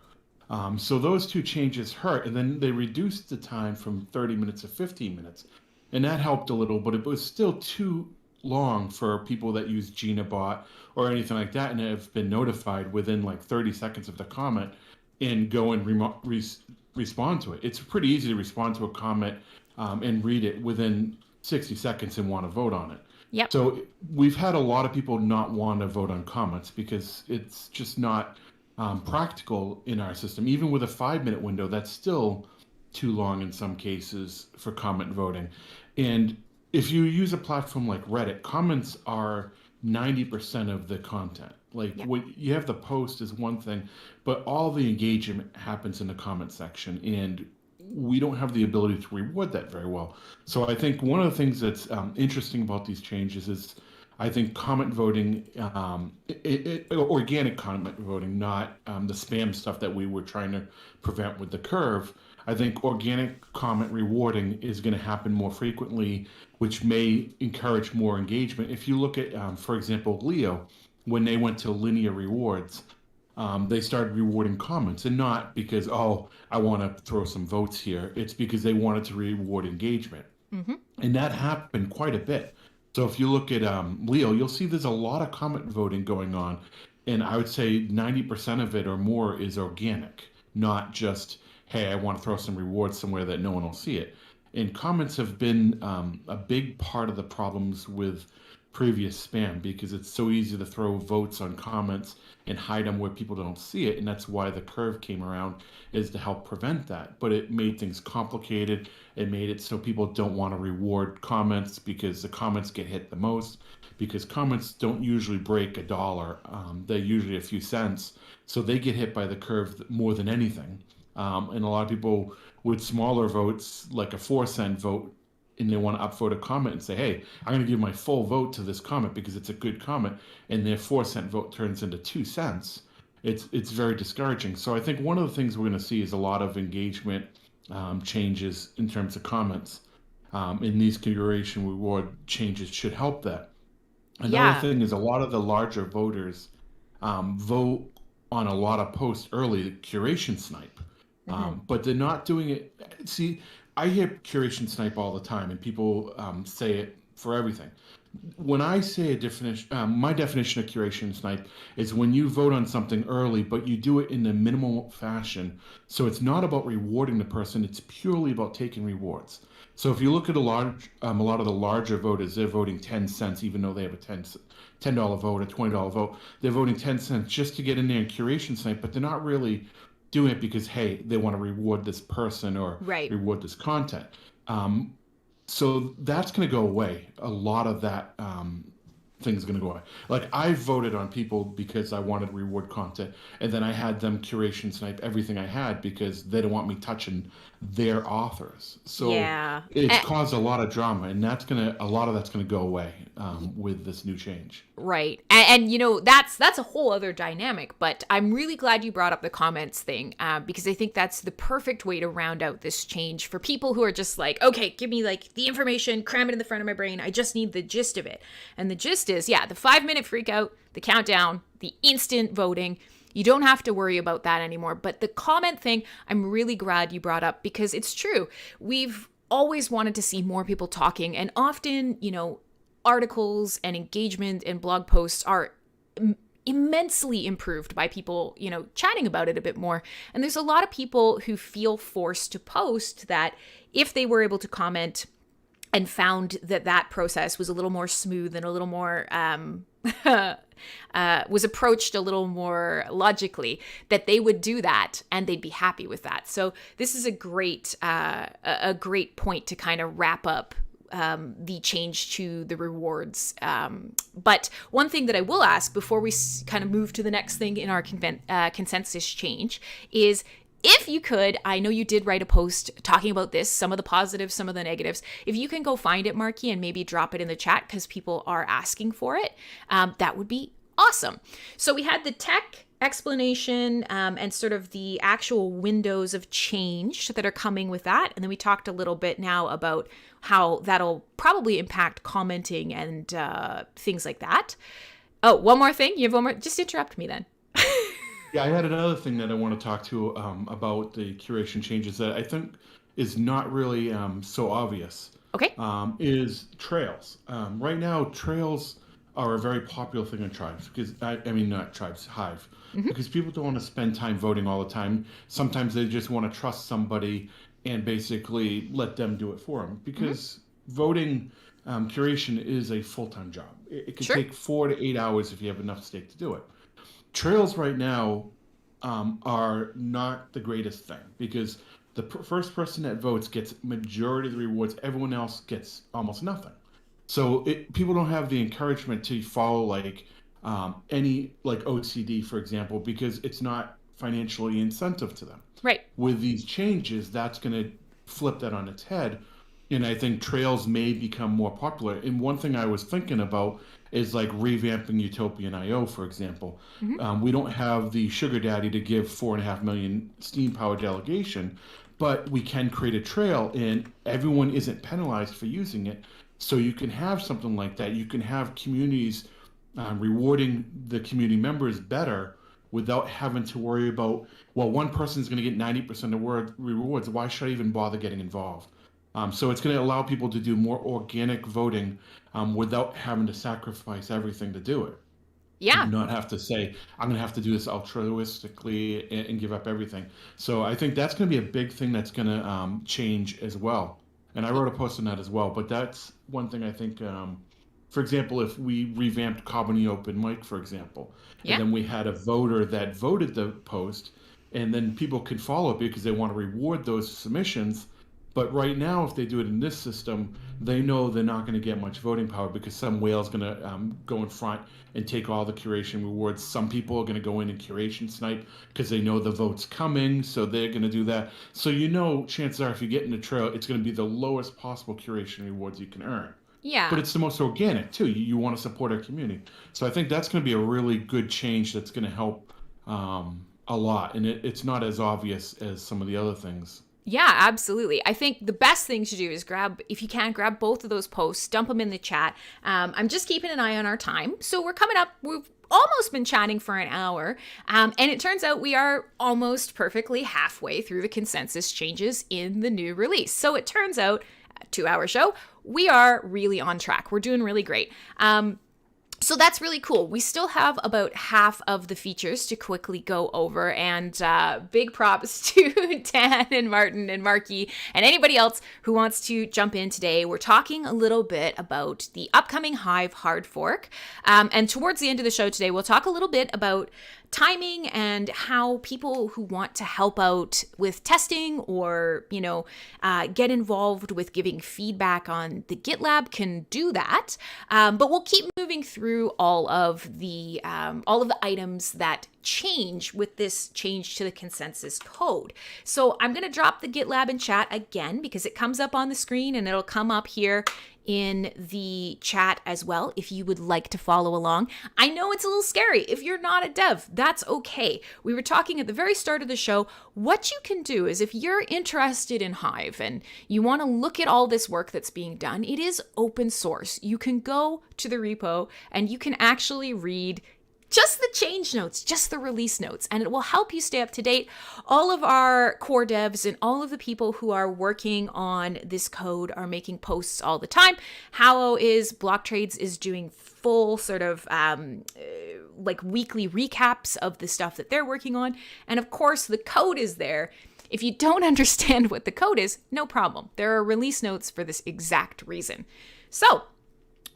[SPEAKER 5] So those two changes hurt, and then they reduced the time from 30 minutes to 15 minutes. And that helped a little, but it was still too long for people that use GinaBot or anything like that and have been notified within 30 seconds of the comment and go and respond to it. It's pretty easy to respond to a comment and read it within 60 seconds and want to vote on it.
[SPEAKER 1] Yep.
[SPEAKER 5] So we've had a lot of people not want to vote on comments because it's just not practical in our system. Even with a 5-minute window, that's still too long in some cases for comment voting. And if you use a platform like Reddit, comments are 90% of the content. What you have the post is one thing, but all the engagement happens in the comment section, and we don't have the ability to reward that very well. So I think one of the things that's interesting about these changes is I think comment voting, organic comment voting, not the spam stuff that we were trying to prevent with the curve. I think organic comment rewarding is going to happen more frequently, which may encourage more engagement. If you look at, for example, Leo, when they went to linear rewards, they started rewarding comments, and not because, I want to throw some votes here. It's because they wanted to reward engagement. Mm-hmm. And that happened quite a bit. So if you look at Leo, you'll see there's a lot of comment voting going on. And I would say 90% of it or more is organic, not just, hey, I want to throw some rewards somewhere that no one will see it. And comments have been a big part of the problems with previous spam because it's so easy to throw votes on comments and hide them where people don't see it. And that's why the curve came around, is to help prevent that. But it made things complicated. It made it so people don't want to reward comments because the comments get hit the most, because comments don't usually break $1. They're usually a few cents. So they get hit by the curve more than anything. And a lot of people with smaller votes, like a 4-cent vote, and they want to upvote a comment and say, hey, I'm going to give my full vote to this comment because it's a good comment, and their 4-cent vote turns into 2 cents. It's very discouraging. So I think one of the things we're going to see is a lot of engagement changes in terms of comments. And these curation reward changes should help that. Another thing is a lot of the larger voters vote on a lot of posts early to curation snipe, but they're not doing it. See, I hear curation snipe all the time, and people say it for everything. When I say a definition, my definition of curation snipe is when you vote on something early, but you do it in a minimal fashion. So it's not about rewarding the person; it's purely about taking rewards. So if you look at a lot of the larger voters, they're voting 10 cents, even though they have a $10 vote, a $20 vote. They're voting 10 cents just to get in there and curation snipe, but they're not really doing it because, hey, they want to reward this person or reward this content. So that's going to go away. A lot of that thing's going to go away. Like, I voted on people because I wanted reward content, and then I had them curation snipe everything I had because they don't want me touching their authors. So it's caused a lot of drama, and a lot of that's going to go away with this new change.
[SPEAKER 1] Right. And you know, that's a whole other dynamic, but I'm really glad you brought up the comments thing because I think that's the perfect way to round out this change for people who are just like, okay, give me like the information, cram it in the front of my brain. I just need the gist of it. And the gist is, the 5-minute freak out, the countdown, the instant voting. You don't have to worry about that anymore. But the comment thing, I'm really glad you brought up because it's true. We've always wanted to see more people talking, and often, you know, articles and engagement and blog posts are immensely improved by people, you know, chatting about it a bit more. And there's a lot of people who feel forced to post that if they were able to comment and found that process was a little more smooth and a little more was approached a little more logically, that they would do that and they'd be happy with that. So this is a great point to kind of wrap up the change to the rewards. But one thing that I will ask before we kind of move to the next thing in our consensus change is, if you could, I know you did write a post talking about this, some of the positives, some of the negatives. If you can go find it, Marky, and maybe drop it in the chat because people are asking for it, that would be awesome. So we had the tech explanation and sort of the actual windows of change that are coming with that. And then we talked a little bit now about how that'll probably impact commenting and things like that. Oh, one more thing. You have one more? Just interrupt me then.
[SPEAKER 5] Yeah, I had another thing that I want to talk to about the curation changes that I think is not really so obvious.
[SPEAKER 1] Okay.
[SPEAKER 5] Is trails. Right now, trails are a very popular thing in tribes because not tribes, Hive, because people don't want to spend time voting all the time. Sometimes they just want to trust somebody and basically let them do it for them because voting curation is a full-time job. It can take 4 to 8 hours if you have enough stake to do it. Trails right now are not the greatest thing because the first person that votes gets majority of the rewards. Everyone else gets almost nothing. So people don't have the encouragement to follow like OCD, for example, because it's not financially incentive to them.
[SPEAKER 1] Right.
[SPEAKER 5] With these changes, that's going to flip that on its head. And I think trails may become more popular. And one thing I was thinking about is like revamping Utopian IO, for example. We don't have the sugar daddy to give 4.5 million Steam Power delegation, but we can create a trail and everyone isn't penalized for using it. So you can have something like that. You can have communities rewarding the community members better without having to worry about, well, one person is going to get 90% of rewards. Why should I even bother getting involved? So it's going to allow people to do more organic voting without having to sacrifice everything to do it.
[SPEAKER 1] Yeah.
[SPEAKER 5] Not have to say, I'm going to have to do this altruistically and give up everything. So I think that's going to be a big thing that's going to change as well. And I wrote a post on that as well. But that's one thing I think, for example, if we revamped Cobbany Open Mic, for example,
[SPEAKER 1] Yeah.
[SPEAKER 5] and then we had a voter that voted the post, and then people could follow it because they want to reward those submissions. But right now, if they do it in this system, they know they're not going to get much voting power because some whale's going to go in front and take all the curation rewards. Some people are going to go in and curation snipe because they know the vote's coming, so they're going to do that. So chances are if you get in the trail, it's going to be the lowest possible curation rewards you can earn.
[SPEAKER 1] Yeah.
[SPEAKER 5] But it's the most organic, too. You want to support our community. So I think that's going to be a really good change that's going to help a lot. And it's not as obvious as some of the other things.
[SPEAKER 1] Yeah, absolutely. I think the best thing to do is if you can, grab both of those posts, dump them in the chat. I'm just keeping an eye on our time. So we've almost been chatting for an hour. And it turns out we are almost perfectly halfway through the consensus changes in the new release. So it turns out, a 2-hour show, we are really on track. We're doing really great. So that's really cool. We still have about half of the features to quickly go over, and big props to Dan and Martin and Marky and anybody else who wants to jump in today. We're talking a little bit about the upcoming Hive Hardfork, and towards the end of the show today, we'll talk a little bit about timing and how people who want to help out with testing or, get involved with giving feedback on the GitLab can do that. But we'll keep moving through all of the items that change with this change to the consensus code. So I'm going to drop the GitLab in chat again because it comes up on the screen and it'll come up here in the chat as well if you would like to follow along. I know it's a little scary. If you're not a dev, that's okay. We were talking at the very start of the show, what you can do is if you're interested in Hive and you want to look at all this work that's being done, it is open source. You can go to the repo and you can actually read just the change notes, just the release notes, and it will help you stay up to date. All of our core devs and all of the people who are working on this code are making posts all the time. Howo Blocktrades is doing full sort of weekly recaps of the stuff that they're working on. And of course, the code is there. If you don't understand what the code is, no problem. There are release notes for this exact reason. So,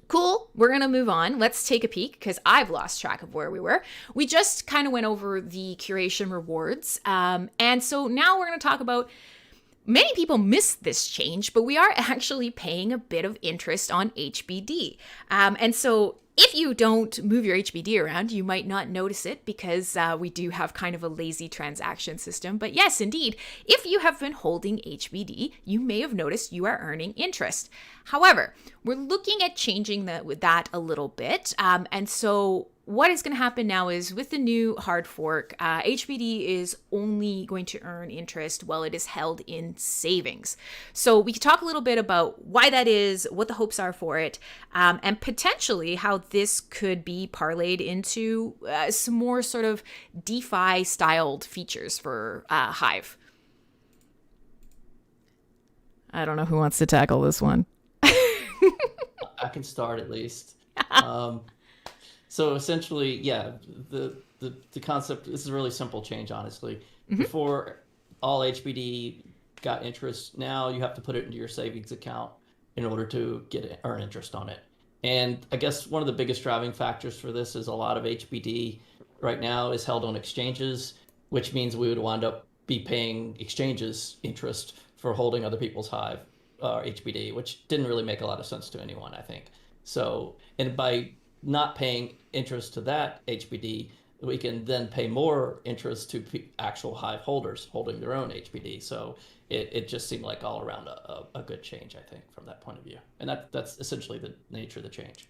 [SPEAKER 1] cool, we're going to move on. Let's take a peek because I've lost track of where we were. We just kind of went over the curation rewards. And so now we're going to talk about, many people miss this change, but we are actually paying a bit of interest on HBD. And so if you don't move your HBD around, you might not notice it because we do have kind of a lazy transaction system. But yes, indeed, if you have been holding HBD, you may have noticed you are earning interest. However, we're looking at changing that a little bit. And so what is going to happen now is with the new hard fork, HBD is only going to earn interest while it is held in savings. So we can talk a little bit about why that is, what the hopes are for it, and potentially how this could be parlayed into some more sort of DeFi styled features for Hive. I don't know who wants to tackle this one.
[SPEAKER 4] I can start at least. So essentially, yeah, the concept, this is a really simple change, honestly. Mm-hmm. Before, all HBD got interest. Now you have to put it into your savings account in order to earn interest on it. And I guess one of the biggest driving factors for this is a lot of HBD right now is held on exchanges, which means we would wind up be paying exchanges interest for holding other people's Hive HBD, which didn't really make a lot of sense to anyone, I think. So, and by not paying interest to that HBD, we can then pay more interest to actual Hive holders holding their own HBD. So it just seemed like all around a good change, I think, from that point of view. And that's essentially the nature of the change.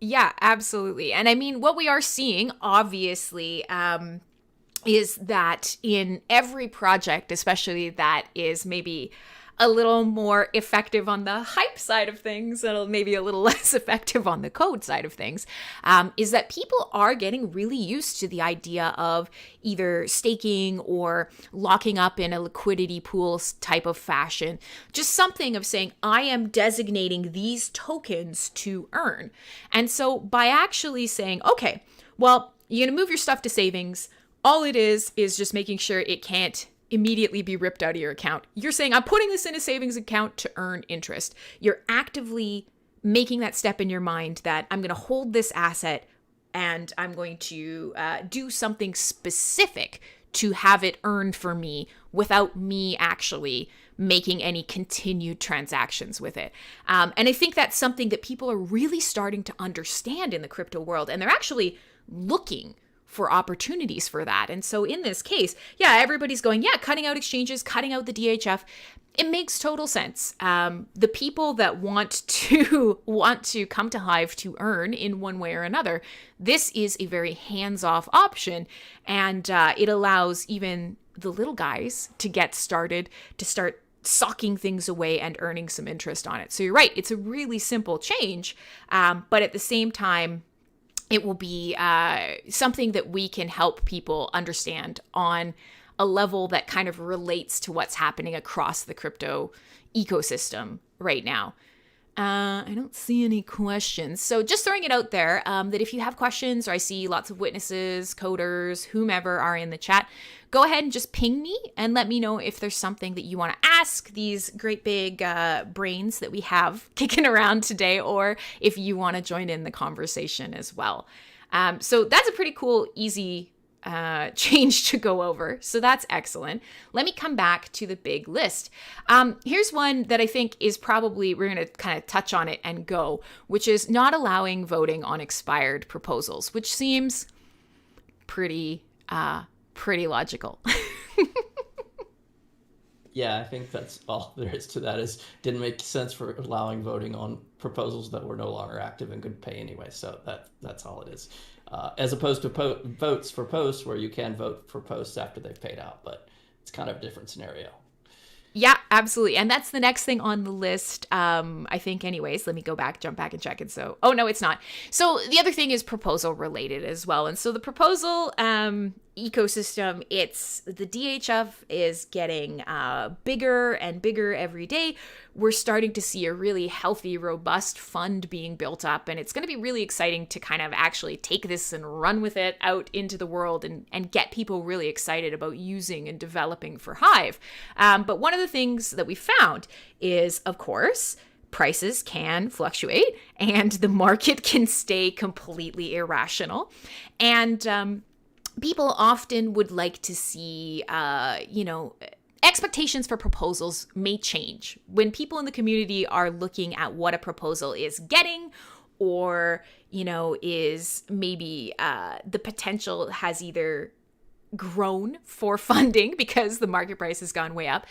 [SPEAKER 1] Yeah, absolutely. And I mean, what we are seeing, obviously, is that in every project, especially that is maybe a little more effective on the hype side of things, and maybe a little less effective on the code side of things, is that people are getting really used to the idea of either staking or locking up in a liquidity pool type of fashion. Just something of saying, I am designating these tokens to earn. And so by actually saying, okay, well, you're going to move your stuff to savings. All it is just making sure it can't immediately be ripped out of your account. You're saying, I'm putting this in a savings account to earn interest. You're actively making that step in your mind that I'm going to hold this asset and I'm going to do something specific to have it earned for me without me actually making any continued transactions with it. And I think that's something that people are really starting to understand in the crypto world, and they're actually looking for opportunities for that. And so in this case, yeah, everybody's going, yeah, cutting out exchanges, cutting out the DHF. It makes total sense. The people that want to come to Hive to earn in one way or another, this is a very hands-off option, and it allows even the little guys to get started, to start socking things away and earning some interest on it. So you're right, it's a really simple change, but at the same time, it will be something that we can help people understand on a level that kind of relates to what's happening across the crypto ecosystem right now. I don't see any questions. So just throwing it out there that if you have questions, or I see lots of witnesses, coders, whomever are in the chat, go ahead and just ping me and let me know if there's something that you want to ask these great big brains that we have kicking around today, or if you want to join in the conversation as well. So that's a pretty cool, easy change to go over. So that's excellent. Let me come back to the big list. Here's one that I think is probably, we're going to kind of touch on it and go, which is not allowing voting on expired proposals, which seems pretty logical.
[SPEAKER 4] Yeah, I think that's all there is to that. Is didn't make sense for allowing voting on proposals that were no longer active and could pay anyway. So that's all it is. As opposed to votes for posts, where you can vote for posts after they've paid out, but it's kind of a different scenario.
[SPEAKER 1] Yeah, absolutely. And that's the next thing on the list, I think anyways. Let me jump back and check. And so, oh no, it's not. So the other thing is proposal related as well. And so the proposal ecosystem, the DHF is getting bigger and bigger every day. We're starting to see a really healthy, robust fund being built up. And it's going to be really exciting to kind of actually take this and run with it out into the world and get people really excited about using and developing for Hive. But one of the things that we found is, of course, prices can fluctuate and the market can stay completely irrational. And people often would like to see, expectations for proposals may change when people in the community are looking at what a proposal is getting, or, is maybe the potential has either grown for funding because the market price has gone way up.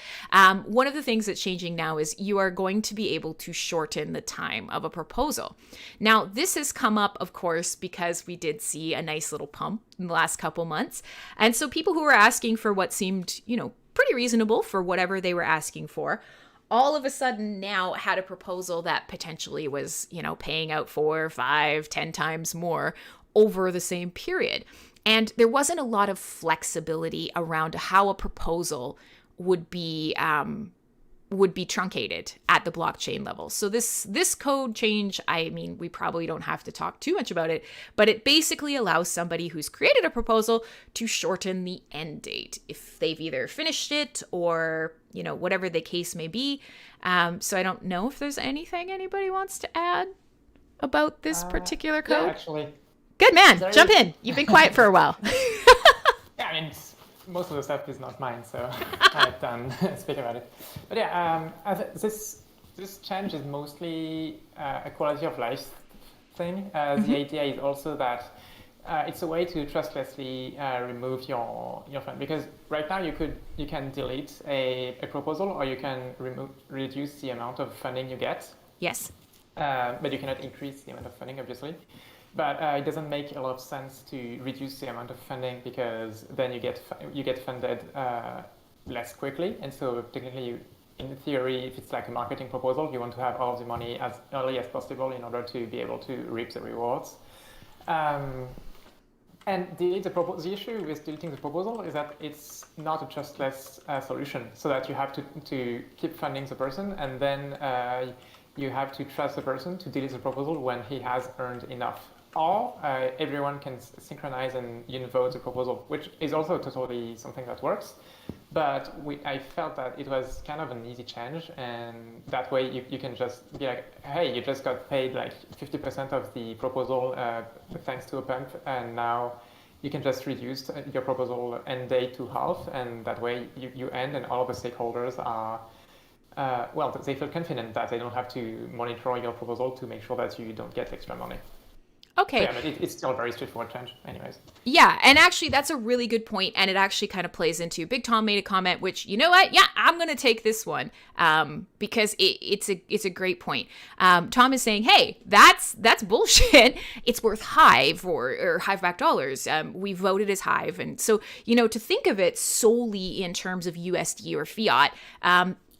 [SPEAKER 1] One of the things that's changing now is you are going to be able to shorten the time of a proposal. Now, this has come up, of course, because we did see a nice little pump in the last couple months. And so people who were asking for what seemed, pretty reasonable for whatever they were asking for, all of a sudden now had a proposal that potentially was, paying out 4, 5, 10 times more over the same period. And there wasn't a lot of flexibility around how a proposal would be truncated at the blockchain level. So this code change, we probably don't have to talk too much about it, but it basically allows somebody who's created a proposal to shorten the end date if they've either finished it or, whatever the case may be. So I don't know if there's anything anybody wants to add about this particular code.
[SPEAKER 3] Yeah, actually.
[SPEAKER 1] Good man, jump in. You've been quiet for a while.
[SPEAKER 3] Yeah, most of the stuff is not mine, so I can't speak about it. But yeah, this change is mostly a quality of life thing. The idea is also that it's a way to trustlessly remove your fund, because right now you can delete a proposal, or you can reduce the amount of funding you get.
[SPEAKER 1] Yes.
[SPEAKER 3] But you cannot increase the amount of funding, obviously. But it doesn't make a lot of sense to reduce the amount of funding, because then you get funded less quickly, and so technically in theory, if it's like a marketing proposal, you want to have all of the money as early as possible in order to be able to reap the rewards. And the issue with deleting the proposal is that it's not a trustless solution, so that you have to keep funding the person, and then you have to trust the person to delete the proposal when he has earned enough. Or everyone can synchronize and vote the proposal, which is also totally something that works. But I felt that it was kind of an easy change, and that way you can just be like, hey, you just got paid like 50% of the proposal thanks to a pump, and now you can just reduce your proposal end date to half, and that way you end, and all of the stakeholders are, they feel confident that they don't have to monitor your proposal to make sure that you don't get extra money.
[SPEAKER 1] Okay.
[SPEAKER 3] So, yeah, but it's still a very straightforward change anyways.
[SPEAKER 1] Yeah, and actually that's a really good point, and it actually kind of plays into Big Tom made a comment, which, you know what? Yeah, I'm going to take this one because it's a great point. Tom is saying, hey, that's bullshit. It's worth Hive or Hive back dollars. We voted as Hive, and so, to think of it solely in terms of USD or fiat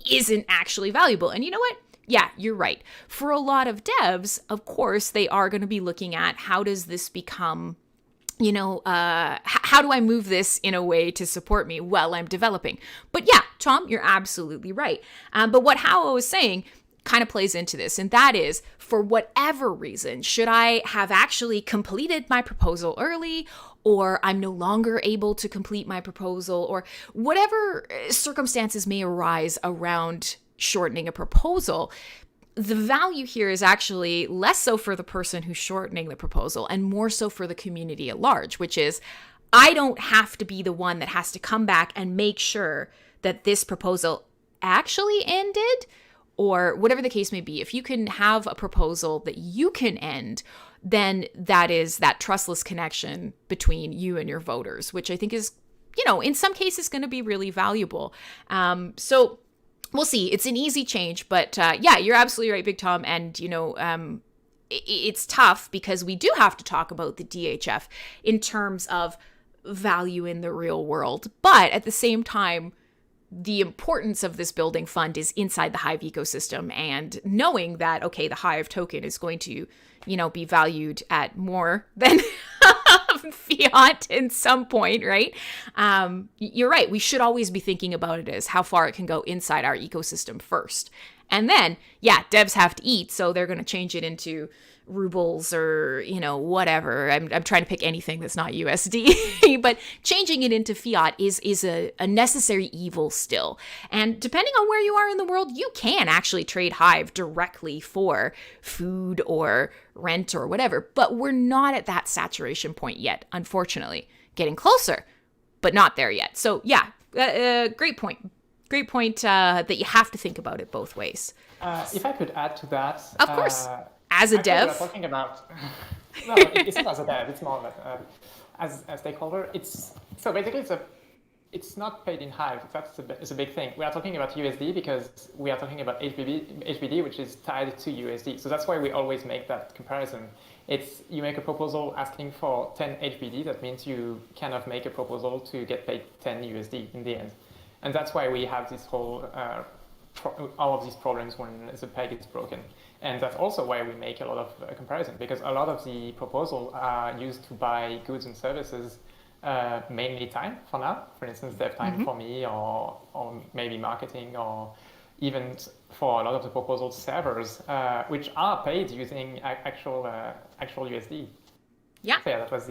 [SPEAKER 1] isn't actually valuable. And you know what? Yeah, you're right. For a lot of devs, of course, they are going to be looking at how does this become, how do I move this in a way to support me while I'm developing? But yeah, Tom, you're absolutely right. But what Howo is saying kind of plays into this, and that is, for whatever reason, should I have actually completed my proposal early, or I'm no longer able to complete my proposal, or whatever circumstances may arise around shortening a proposal, the value here is actually less so for the person who's shortening the proposal and more so for the community at large, which is, I don't have to be the one that has to come back and make sure that this proposal actually ended, or whatever the case may be. If you can have a proposal that you can end, then that is that trustless connection between you and your voters, which I think is, in some cases going to be really valuable. So we'll see. It's an easy change, but yeah, you're absolutely right, Big Tom. And, it's tough because we do have to talk about the DHF in terms of value in the real world. But at the same time, the importance of this building fund is inside the Hive ecosystem, and knowing that, okay, the Hive token is going to, be valued at more than fiat in some point, right? You're right. We should always be thinking about it as how far it can go inside our ecosystem first. And then, yeah, devs have to eat, so they're going to change it into rubles or, whatever. I'm trying to pick anything that's not USD, but changing it into fiat is a necessary evil still. And depending on where you are in the world, you can actually trade Hive directly for food or rent or whatever, but we're not at that saturation point yet, unfortunately. Getting closer, but not there yet. So yeah, great point. Great point that you have to think about it both ways.
[SPEAKER 3] If I could add to that.
[SPEAKER 1] Of course. As a dev.
[SPEAKER 3] We're talking about, no, it's not as a dev, it's more like as a stakeholder. So basically it's not paid in Hive. It's a big thing. We are talking about USD because we are talking about HBD, which is tied to USD. So that's why we always make that comparison. You make a proposal asking for 10 HBD. That means you kind of make a proposal to get paid 10 USD in the end. And that's why we have this whole, all of these problems when the peg is broken. And that's also why we make a lot of comparison, because a lot of the proposals are used to buy goods and services, mainly time for now. For instance, dev time for me, or maybe marketing, or even for a lot of the proposals, servers, which are paid using actual USD.
[SPEAKER 1] Yeah.
[SPEAKER 3] So yeah, that was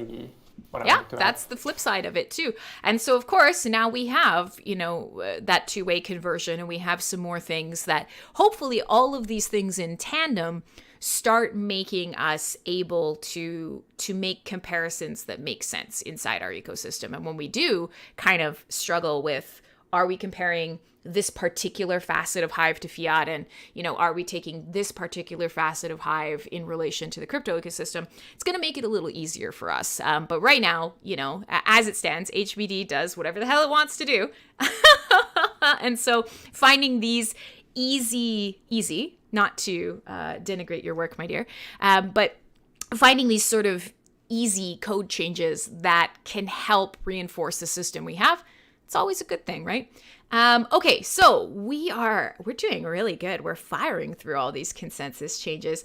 [SPEAKER 1] that's the flip side of it too. And so, of course, now we have, that two-way conversion, and we have some more things that hopefully all of these things in tandem start making us able to make comparisons that make sense inside our ecosystem. And when we do kind of struggle with, are we comparing this particular facet of Hive to fiat, and are we taking this particular facet of Hive in relation to the crypto ecosystem, it's going to make it a little easier for us. But right now, as it stands, HBD does whatever the hell it wants to do. And so finding these easy, not to denigrate your work, my dear, but finding these sort of easy code changes that can help reinforce the system we have, it's always a good thing, right? Okay, so we're doing really good. We're firing through all these consensus changes.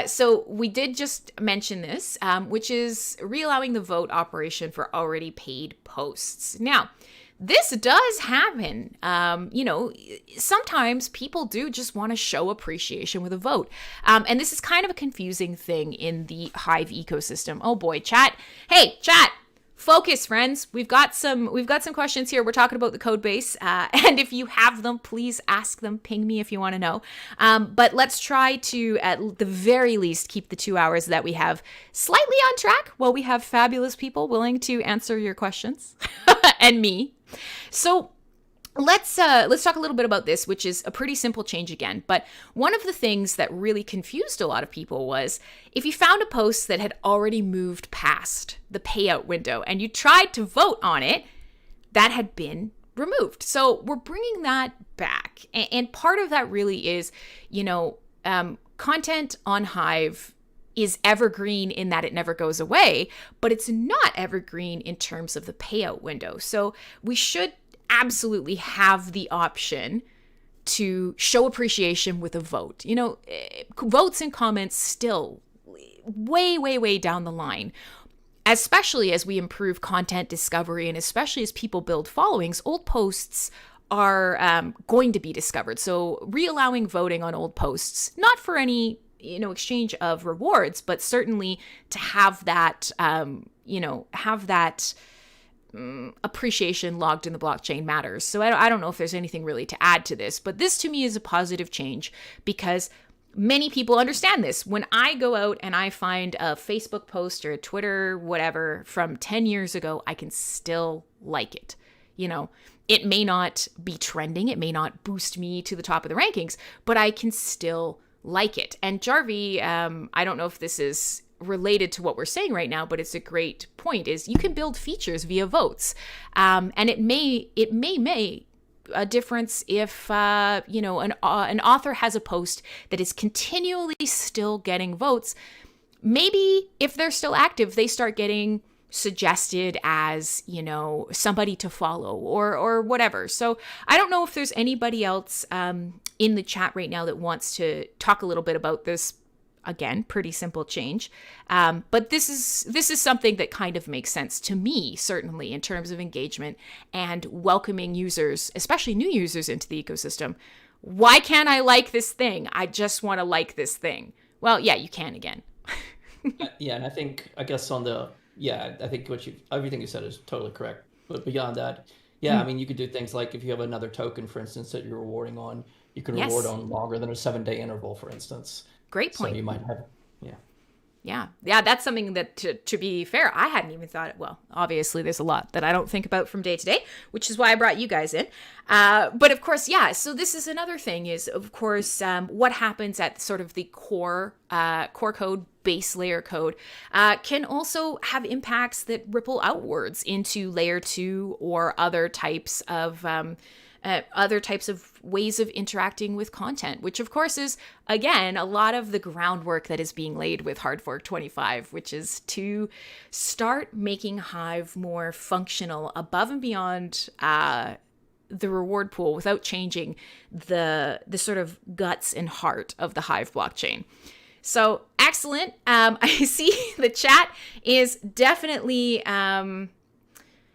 [SPEAKER 1] So we did just mention this, which is reallowing the vote operation for already paid posts. Now, this does happen. Sometimes people do just want to show appreciation with a vote. And this is kind of a confusing thing in the Hive ecosystem. Oh boy, chat. Hey, chat. Focus, friends. We've got some questions here. We're talking about the code base. And if you have them, please ask them. Ping me if you want to know. But let's try to, at the very least, keep the 2 hours that we have slightly on track while we have fabulous people willing to answer your questions and me. So let's talk a little bit about this, which is a pretty simple change again. But one of the things that really confused a lot of people was if you found a post that had already moved past the payout window and you tried to vote on it, that had been removed. So we're bringing that back. And part of that really is, content on Hive is evergreen in that it never goes away, but it's not evergreen in terms of the payout window. So we should absolutely have the option to show appreciation with a vote. Votes and comments still way down the line, especially as we improve content discovery and especially as people build followings, old posts are going to be discovered. So reallowing voting on old posts, not for any exchange of rewards, but certainly to have that, appreciation logged in the blockchain matters. So I don't know if there's anything really to add to this, but this to me is a positive change because many people understand this. When I go out and I find a Facebook post or a Twitter, whatever, from 10 years ago, I can still like it. It may not be trending. It may not boost me to the top of the rankings, but I can still like it. And Jarvie, I don't know if this is related to what we're saying right now, but it's a great point, is you can build features via votes. And it may make a difference if, an author has a post that is continually still getting votes. Maybe if they're still active, they start getting suggested as, somebody to follow or whatever. So I don't know if there's anybody else in the chat right now that wants to talk a little bit about this. Again, pretty simple change. But this is something that kind of makes sense to me, certainly, in terms of engagement and welcoming users, especially new users, into the ecosystem. Why can't I like this thing? I just want to like this thing. Well, yeah, you can again.
[SPEAKER 4] Yeah, and I think everything you said is totally correct. But beyond that, I mean, you could do things like if you have another token, for instance, that you're rewarding on, you can reward on longer than a 7-day interval, for instance.
[SPEAKER 1] Great point.
[SPEAKER 4] So you might have,
[SPEAKER 1] Yeah, that's something that, to be fair, I hadn't even thought. Well, obviously, there's a lot that I don't think about from day to day, which is why I brought you guys in. But of course, so this is another thing is, of course, what happens at sort of the core code, base layer code, can also have impacts that ripple outwards into layer 2 or other types of ways of interacting with content, which of course is, again, a lot of the groundwork that is being laid with Hardfork 25, which is to start making Hive more functional above and beyond the reward pool without changing the sort of guts and heart of the Hive blockchain. So excellent. I see the chat is definitely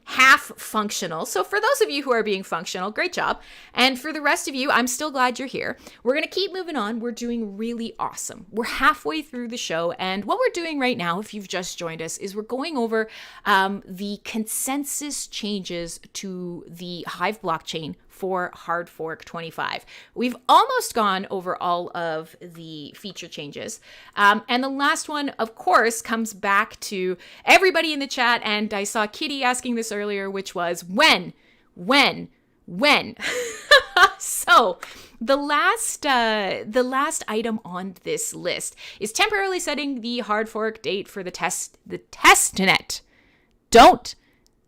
[SPEAKER 1] half functional. So for those of you who are being functional, great job. And for the rest of you, I'm still glad you're here. We're going to keep moving on. We're doing really awesome. We're halfway through the show. And what we're doing right now, if you've just joined us, is we're going over the consensus changes to the Hive blockchain for Hardfork 25. We've almost gone over all of the feature changes. And the last one, of course, comes back to everybody in the chat. And I saw Kitty asking this earlier, which was when? So the last item on this list is temporarily setting the Hardfork date for the testnet. Don't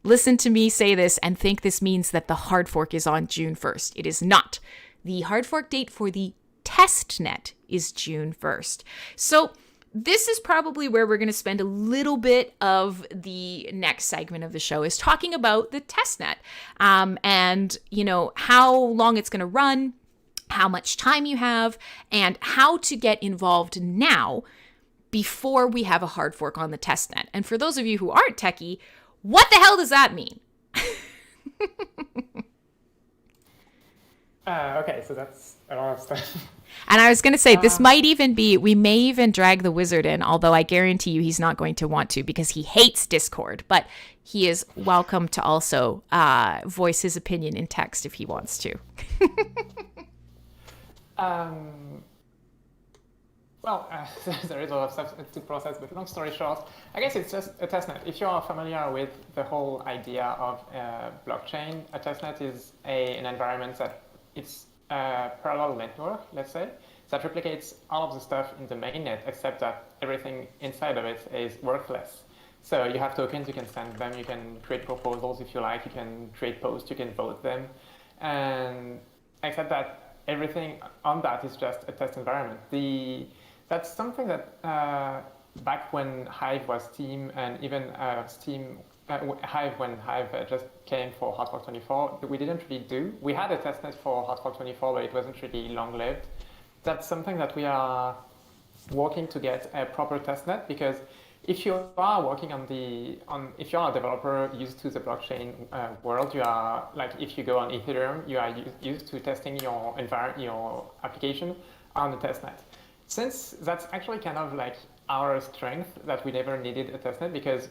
[SPEAKER 1] listen to me say this and think this means that the hard fork is on June 1st. It is not. The hard fork date for the testnet is June 1st. So this is probably where we're going to spend a little bit of the next segment of the show, is talking about the testnet, and, how long it's going to run, how much time you have, and how to get involved now before we have a hard fork on the testnet. And for those of you who aren't techie, what the hell does that mean?
[SPEAKER 3] Okay, so that's a lot of stuff.
[SPEAKER 1] And I was going to say, this might even be, we may even drag the wizard in, although I guarantee you he's not going to want to because he hates Discord, but he is welcome to also voice his opinion in text if he wants to.
[SPEAKER 3] There is a lot of stuff to process, but long story short, I guess it's just a testnet. If you are familiar with the whole idea of blockchain, a testnet is an environment that it's a parallel network, let's say, that replicates all of the stuff in the mainnet, except that everything inside of it is worthless. So you have tokens, you can send them, you can create proposals if you like, you can create posts, you can vote them, and except that everything on that is just a test environment. That's something that back when Hive was Steam, and even Hive, when Hive just came for Hardfork 24, we didn't really do. We had a testnet for Hardfork 24, but it wasn't really long-lived. That's something that we are working to get a proper testnet, because if you are working if you are a developer used to the blockchain world, you are, like, if you go on Ethereum, you are used to testing your application on the testnet. Since that's actually kind of like our strength, that we never needed a testnet, because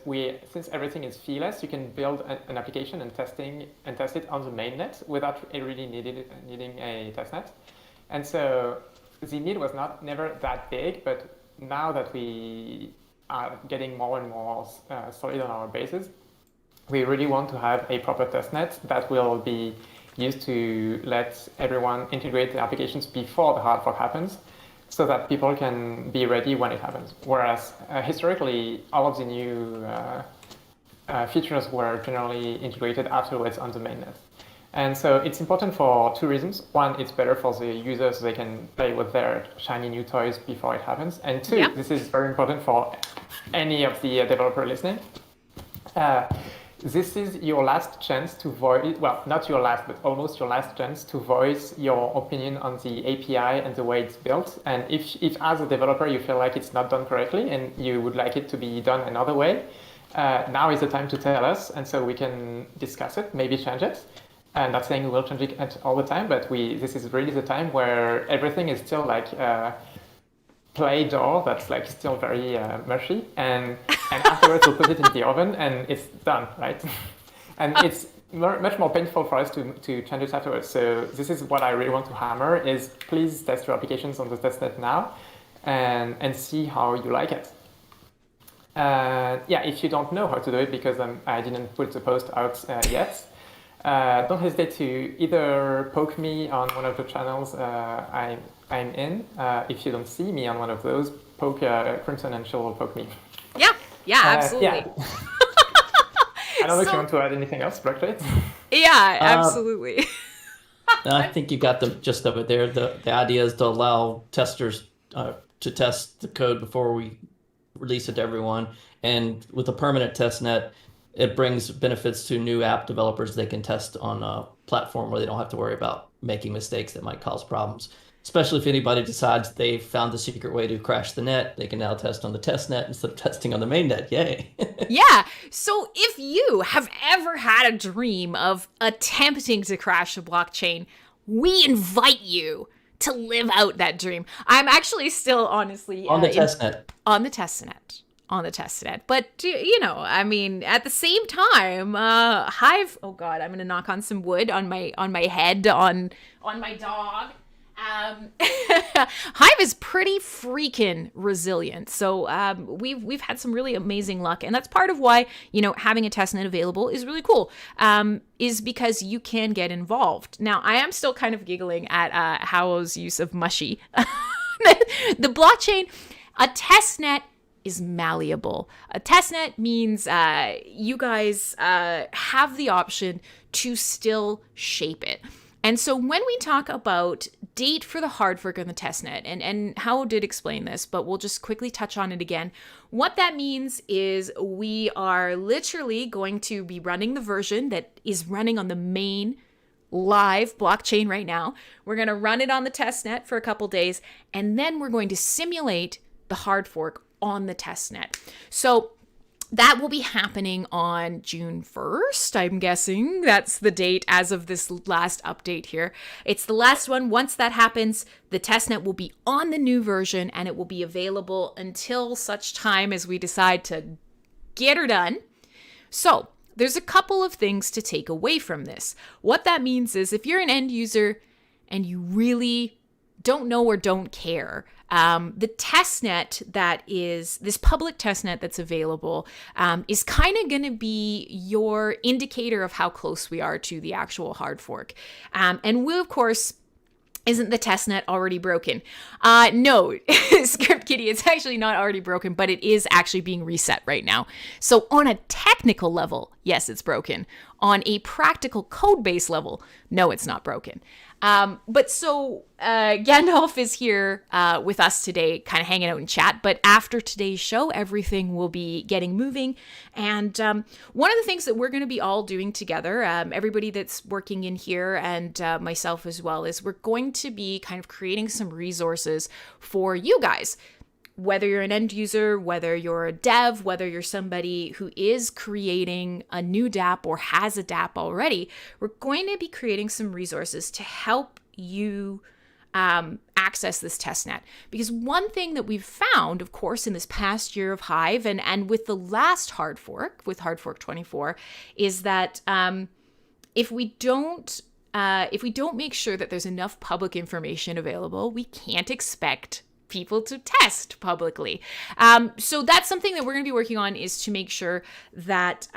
[SPEAKER 3] since everything is feeless, you can build an application and test it on the mainnet without really needing a testnet. And so the need was never that big, but now that we are getting more and more solid on our bases, we really want to have a proper testnet that will be used to let everyone integrate the applications before the hard fork happens, so that people can be ready when it happens. Whereas historically, all of the new features were generally integrated afterwards on the mainnet. And so it's important for two reasons. One, it's better for the users, so they can play with their shiny new toys before it happens. And two, This is very important for any of the developer listening. This is your last chance to voice, well, not your last, but almost your last chance to voice your opinion on the API and the way it's built. And if as a developer you feel like it's not done correctly and you would like it to be done another way, now is the time to tell us, and so we can discuss it, maybe change it. I'm not saying we will change it all the time, but this is really the time where everything is still like play dough that's like still very mushy, and afterwards we'll put it in the oven and it's done, right? And it's much more painful for us to change it afterwards. So this is what I really want to hammer, is please test your applications on the testnet now and see how you like it. If you don't know how to do it, because I didn't put the post out yet, don't hesitate to either poke me on one of the channels I'm in. If you don't see me on one of those, poke Crimson and she will poke me.
[SPEAKER 1] Yeah, absolutely.
[SPEAKER 3] I don't know if you want to add anything else, Blocktrades.
[SPEAKER 1] Yeah, absolutely.
[SPEAKER 4] I think you got the gist of it there. The idea is to allow testers to test the code before we release it to everyone. And with a permanent testnet, it brings benefits to new app developers. They can test on a platform where they don't have to worry about making mistakes that might cause problems. Especially if anybody decides they've found the secret way to crash the net, they can now test on the testnet instead of testing on the mainnet. Yay.
[SPEAKER 1] Yeah. So if you have ever had a dream of attempting to crash a blockchain, we invite you to live out that dream. I'm actually still honestly
[SPEAKER 4] on the testnet.
[SPEAKER 1] On the testnet. But, I mean, at the same time, Hive, oh God, I'm going to knock on some wood on my head, on my dog. Hive is pretty freaking resilient. So we've had some really amazing luck. And that's part of why, having a testnet available is really cool, is because you can get involved. Now, I am still kind of giggling at Howo's use of mushy. The blockchain, a testnet is malleable. A testnet means you guys have the option to still shape it. And so when we talk about date for the hard fork on the testnet, and Howo did explain this, but we'll just quickly touch on it again. What that means is we are literally going to be running the version that is running on the main live blockchain right now. We're going to run it on the testnet for a couple days, and then we're going to simulate the hard fork on the testnet. So that will be happening on June 1st, I'm guessing. That's the date as of this last update here. It's the last one. Once that happens, the testnet will be on the new version, and it will be available until such time as we decide to get her done. So there's a couple of things to take away from this. What that means is if you're an end user and you really don't know or don't care, the testnet that is, this public testnet that's available is kind of going to be your indicator of how close we are to the actual hard fork. And we, of course, isn't the testnet already broken? No, Script Kitty, it's actually not already broken, but it is actually being reset right now. So on a technical level, yes, it's broken. On a practical code base level, no, it's not broken. But so Gandalf is here with us today, kind of hanging out in chat. But after today's show, everything will be getting moving. And one of the things that we're going to be all doing together, everybody that's working in here and myself as well, is we're going to be kind of creating some resources for you guys. Whether you're an end user, whether you're a dev, whether you're somebody who is creating a new dApp or has a dApp already, we're going to be creating some resources to help you access this testnet. Because one thing that we've found, of course, in this past year of Hive and with the last hard fork, with Hardfork 24, is that if we don't make sure that there's enough public information available, we can't expect people to test publicly. So that's something that we're going to be working on, is to make sure that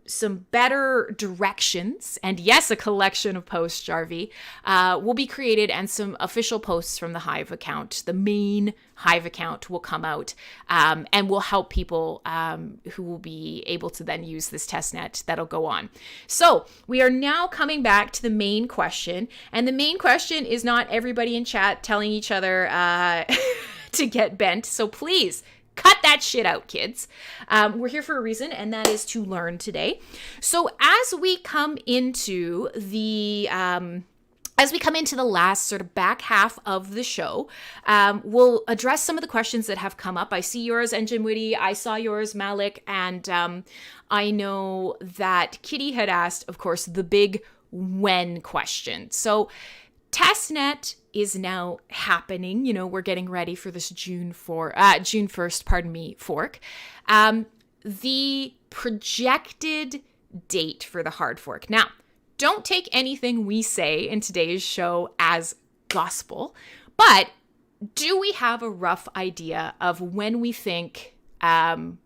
[SPEAKER 1] some better directions, and yes, a collection of posts, Jarvie, will be created, and some official posts from the Hive account, the main Hive account, will come out and will help people who will be able to then use this testnet that'll go on. So we are now coming back to the main question, and the main question is not everybody in chat telling each other to get bent. So please cut that shit out, kids. We're here for a reason, and that is to learn today. So as we come into the last sort of back half of the show, we'll address some of the questions that have come up. I see yours, Engine Witty. I saw yours, Malik. And I know that Kitty had asked, of course, the big when question. So testnet is now happening. You know, we're getting ready for this June 1st, fork. The projected date for the hard fork. Now, don't take anything we say in today's show as gospel, but do we have a rough idea of when we think, in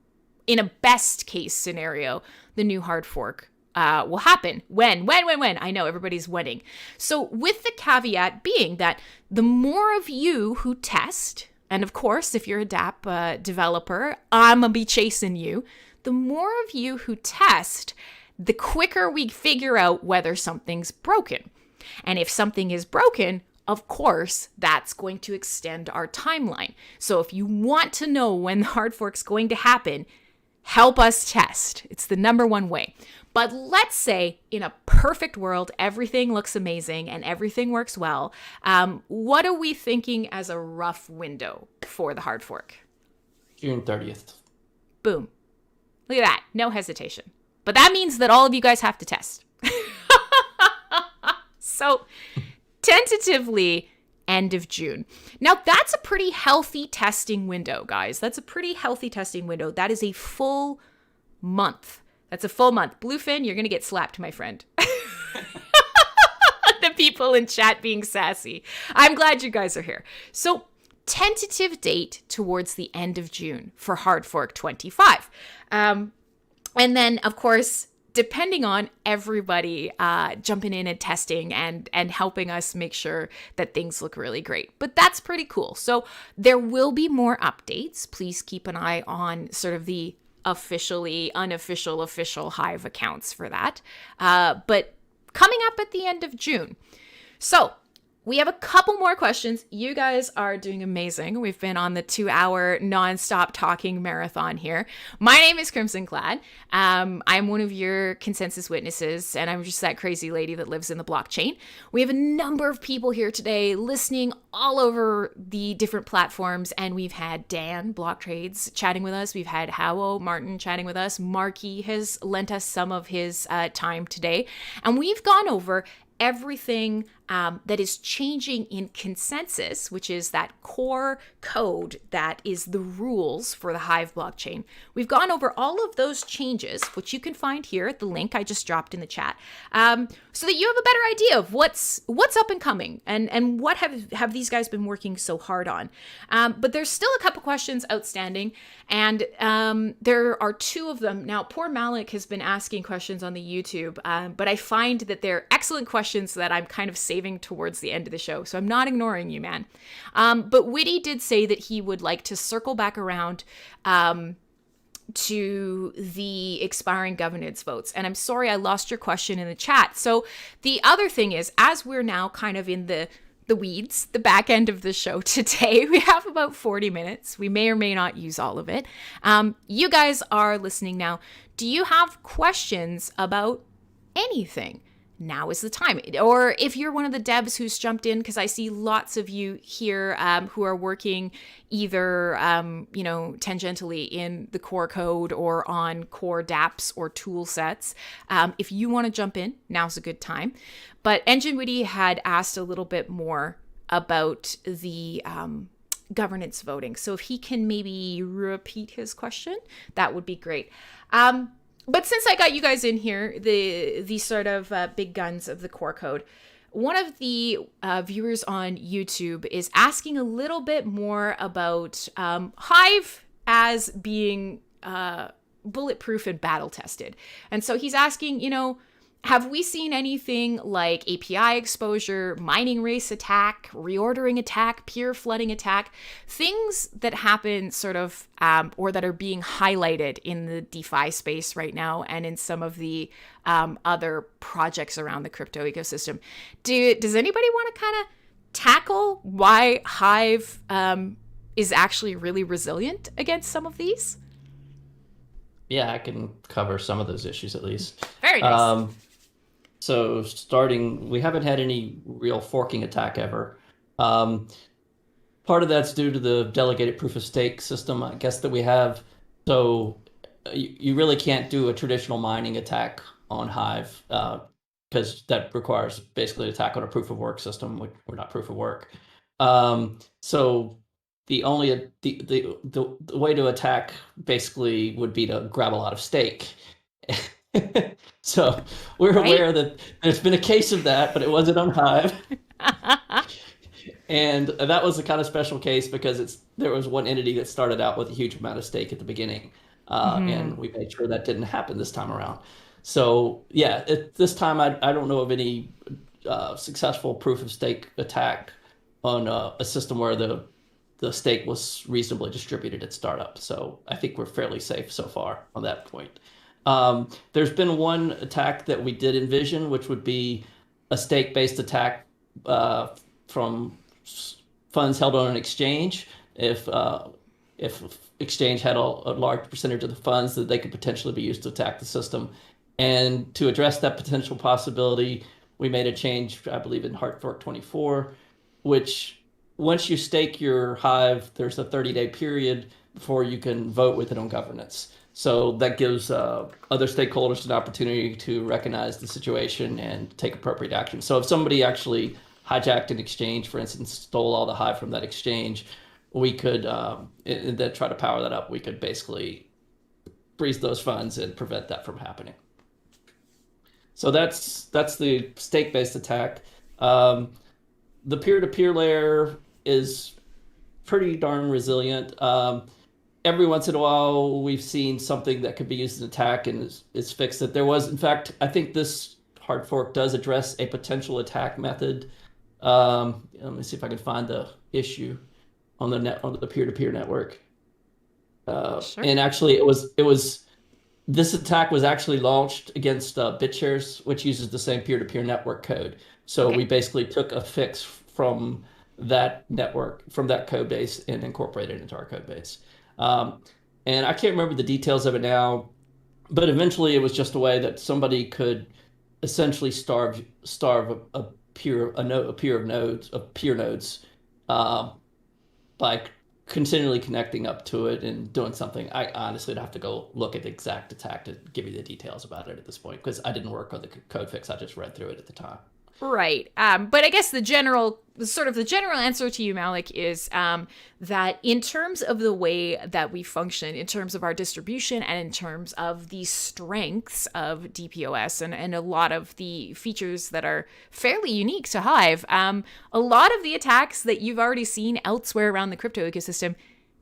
[SPEAKER 1] a best case scenario, the new hard fork will happen? When? I know everybody's wedding. So with the caveat being that the more of you who test, and of course, if you're a dApp developer, I'm gonna be chasing you. The more of you who test, the quicker we figure out whether something's broken. And if something is broken, of course, that's going to extend our timeline. So if you want to know when the hard fork's going to happen, help us test. It's the number one way. But let's say in a perfect world, everything looks amazing and everything works well. What are we thinking as a rough window for the hard fork?
[SPEAKER 4] June 30th.
[SPEAKER 1] Boom. Look at that. No hesitation. But that means that all of you guys have to test. So tentatively, end of June. Now, that's a pretty healthy testing window, guys. That's a pretty healthy testing window. That is a full month. That's a full month. Bluefin, you're going to get slapped, my friend. The people in chat being sassy. I'm glad you guys are here. So, tentative date towards the end of June for Hardfork 25. And then, of course, depending on everybody jumping in and testing and helping us make sure that things look really great. But that's pretty cool. So there will be more updates. Please keep an eye on sort of the officially unofficial, official Hive accounts for that. But coming up at the end of June. So we have a couple more questions. You guys are doing amazing. We've been on the 2-hour nonstop talking marathon here. My name is Crimson Clad. I'm one of your consensus witnesses, and I'm just that crazy lady that lives in the blockchain. We have a number of people here today listening all over the different platforms, and we've had Dan, Blocktrades, chatting with us. We've had Howo, Martin chatting with us. Marky has lent us some of his time today, and we've gone over everything that is changing in consensus, which is that core code that is the rules for the Hive blockchain. We've gone over all of those changes, which you can find here at the link I just dropped in the chat, so that you have a better idea of what's up and coming, and what have these guys been working so hard on. But there's still a couple questions outstanding, and there are two of them. Now, poor Malik has been asking questions on the YouTube, but I find that they're excellent questions that I'm kind of saving towards the end of the show. So I'm not ignoring you, man. But Witty did say that he would like to circle back around to the expiring governance votes. And I'm sorry I lost your question in the chat. So the other thing is, as we're now kind of in the weeds, the back end of the show today, we have about 40 minutes. We may or may not use all of it. You guys are listening now. Do you have questions about anything? Now is the time. Or if you're one of the devs who's jumped in, because I see lots of you here who are working either, tangentially in the core code or on core dApps or tool sets. If you want to jump in, now's a good time. But Engine Witty had asked a little bit more about the governance voting. So if he can maybe repeat his question, that would be great. But since I got you guys in here, the sort of big guns of the core code, one of the viewers on YouTube is asking a little bit more about Hive as being bulletproof and battle tested. And so he's asking, have we seen anything like API exposure, mining race attack, reordering attack, peer flooding attack, things that happen sort of, or that are being highlighted in the DeFi space right now and in some of the other projects around the crypto ecosystem? Does anybody want to kind of tackle why Hive is actually really resilient against some of these?
[SPEAKER 4] Yeah, I can cover some of those issues at least.
[SPEAKER 1] Very nice.
[SPEAKER 4] So we haven't had any real forking attack ever. Part of that's due to the delegated proof of stake system, I guess, that we have. So you really can't do a traditional mining attack on Hive because that requires basically an attack on a proof of work system. We're not proof of work. So the way to attack basically would be to grab a lot of stake. So we're aware that there's been a case of that, but it wasn't on Hive. And that was a kind of special case because there was one entity that started out with a huge amount of stake at the beginning. And we made sure that didn't happen this time around. So yeah, this time I don't know of any successful proof of stake attack on a system where the stake was reasonably distributed at startup. So I think we're fairly safe so far on that point. There's been one attack that we did envision, which would be a stake-based attack from funds held on an exchange. If exchange had a large percentage of the funds, that they could potentially be used to attack the system. And to address that potential possibility, we made a change, I believe, in Hardfork 24, which once you stake your Hive, there's a 30-day period before you can vote with it on governance. So that gives other stakeholders an opportunity to recognize the situation and take appropriate action. So if somebody actually hijacked an exchange, for instance, stole all the Hive from that exchange, we could then try to power that up. We could basically freeze those funds and prevent that from happening. So that's the stake-based attack. The peer-to-peer layer is pretty darn resilient. Every once in a while, we've seen something that could be used as an attack and is fixed. That there was, in fact, I think this hard fork does address a potential attack method. Let me see if I can find the issue on the peer-to-peer network. Sure. And actually, it was this attack was actually launched against BitShares, which uses the same peer-to-peer network code. So
[SPEAKER 1] Okay.
[SPEAKER 4] we basically took a fix from that network, from that code base, and incorporated it into our code base. And I can't remember the details of it now, but eventually it was just a way that somebody could essentially starve a peer nodes by continually connecting up to it and doing something. I honestly would have to go look at the exact attack to give you the details about it at this point, because I didn't work on the code fix. I just read through it at the time.
[SPEAKER 1] Right. But I guess the general answer to you, Malik, is that in terms of the way that we function, in terms of our distribution and in terms of the strengths of DPoS and a lot of the features that are fairly unique to Hive, a lot of the attacks that you've already seen elsewhere around the crypto ecosystem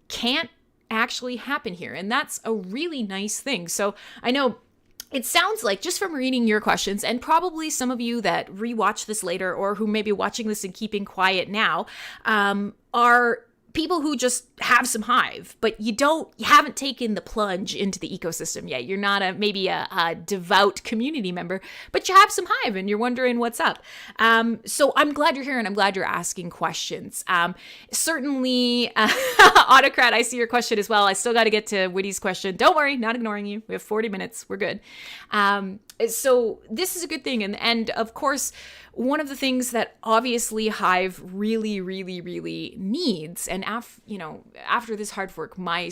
[SPEAKER 1] can't actually happen here. And that's a really nice thing. So I know it sounds like, just from reading your questions, and probably some of you that rewatch this later or who may be watching this and keeping quiet now, are people who just have some Hive, but you haven't taken the plunge into the ecosystem yet. You're not maybe a devout community member, but you have some Hive and you're wondering what's up. So I'm glad you're here and I'm glad you're asking questions. Certainly, Autocrat, I see your question as well. I still got to get to Witty's question. Don't worry, not ignoring you. We have 40 minutes. We're good. So this is a good thing. And of course, one of the things that obviously Hive really, really, really needs, and after this hard fork, my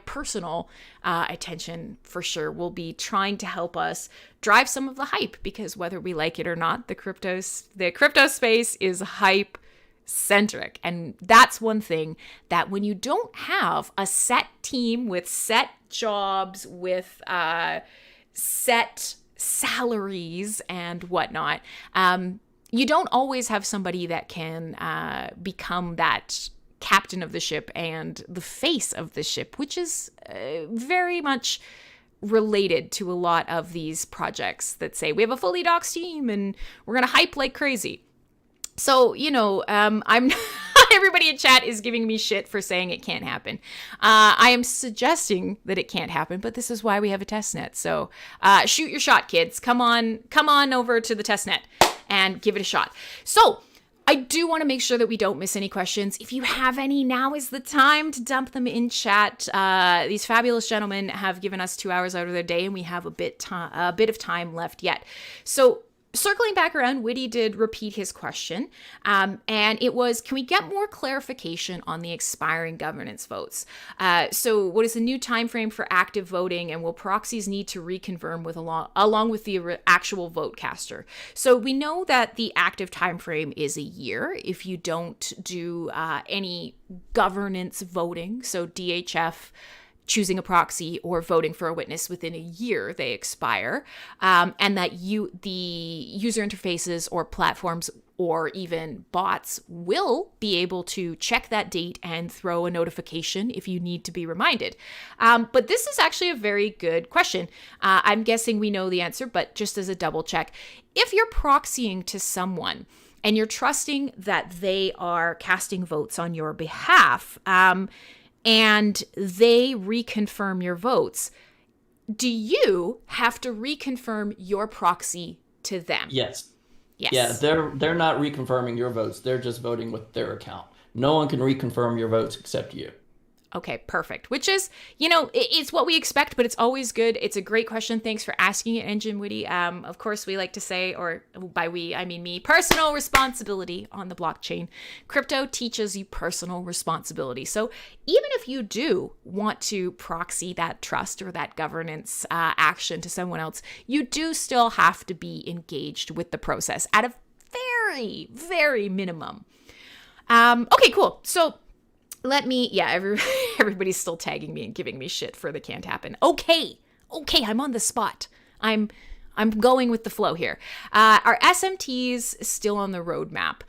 [SPEAKER 1] personal attention for sure will be trying to help us drive some of the hype, because whether we like it or not, the crypto space is hype centric. And that's one thing that when you don't have a set team with set jobs, with set salaries and whatnot, you don't always have somebody that can become that captain of the ship and the face of the ship, which is very much related to a lot of these projects that say we have a fully doxed team and we're going to hype like crazy. So, I'm everybody in chat is giving me shit for saying it can't happen. I am suggesting that it can't happen, but this is why we have a testnet. So shoot your shot, kids. Come on over to the testnet and give it a shot. So I do want to make sure that we don't miss any questions. If you have any, now is the time to dump them in chat. These fabulous gentlemen have given us 2 hours out of their day, and we have a bit of time left yet. So circling back around, Witty did repeat his question, and it was, can we get more clarification on the expiring governance votes? So what is the new time frame for active voting, and will proxies need to reconfirm along with the actual vote caster? So we know that the active time frame is a year if you don't do any governance voting, so DHF, choosing a proxy, or voting for a witness within a year, they expire, and that the user interfaces or platforms or even bots will be able to check that date and throw a notification if you need to be reminded. But this is actually a very good question. I'm guessing we know the answer, but just as a double check, if you're proxying to someone and you're trusting that they are casting votes on your behalf, and they reconfirm your votes, do you have to reconfirm your proxy to them?
[SPEAKER 4] Yes.
[SPEAKER 1] Yes.
[SPEAKER 4] Yeah, they're not reconfirming your votes. They're just voting with their account. No one can reconfirm your votes except you.
[SPEAKER 1] Okay, perfect. Which is, it's what we expect, but it's always good. It's a great question. Thanks for asking it, Engine Witty. Of course, we like to say, or by we, I mean me, personal responsibility on the blockchain. Crypto teaches you personal responsibility. So even if you do want to proxy that trust or that governance action to someone else, you do still have to be engaged with the process at a very, very minimum. Okay, cool. So everybody's still tagging me and giving me shit for the can't happen. Okay, I'm on the spot. I'm going with the flow here. Are SMTs still on the roadmap?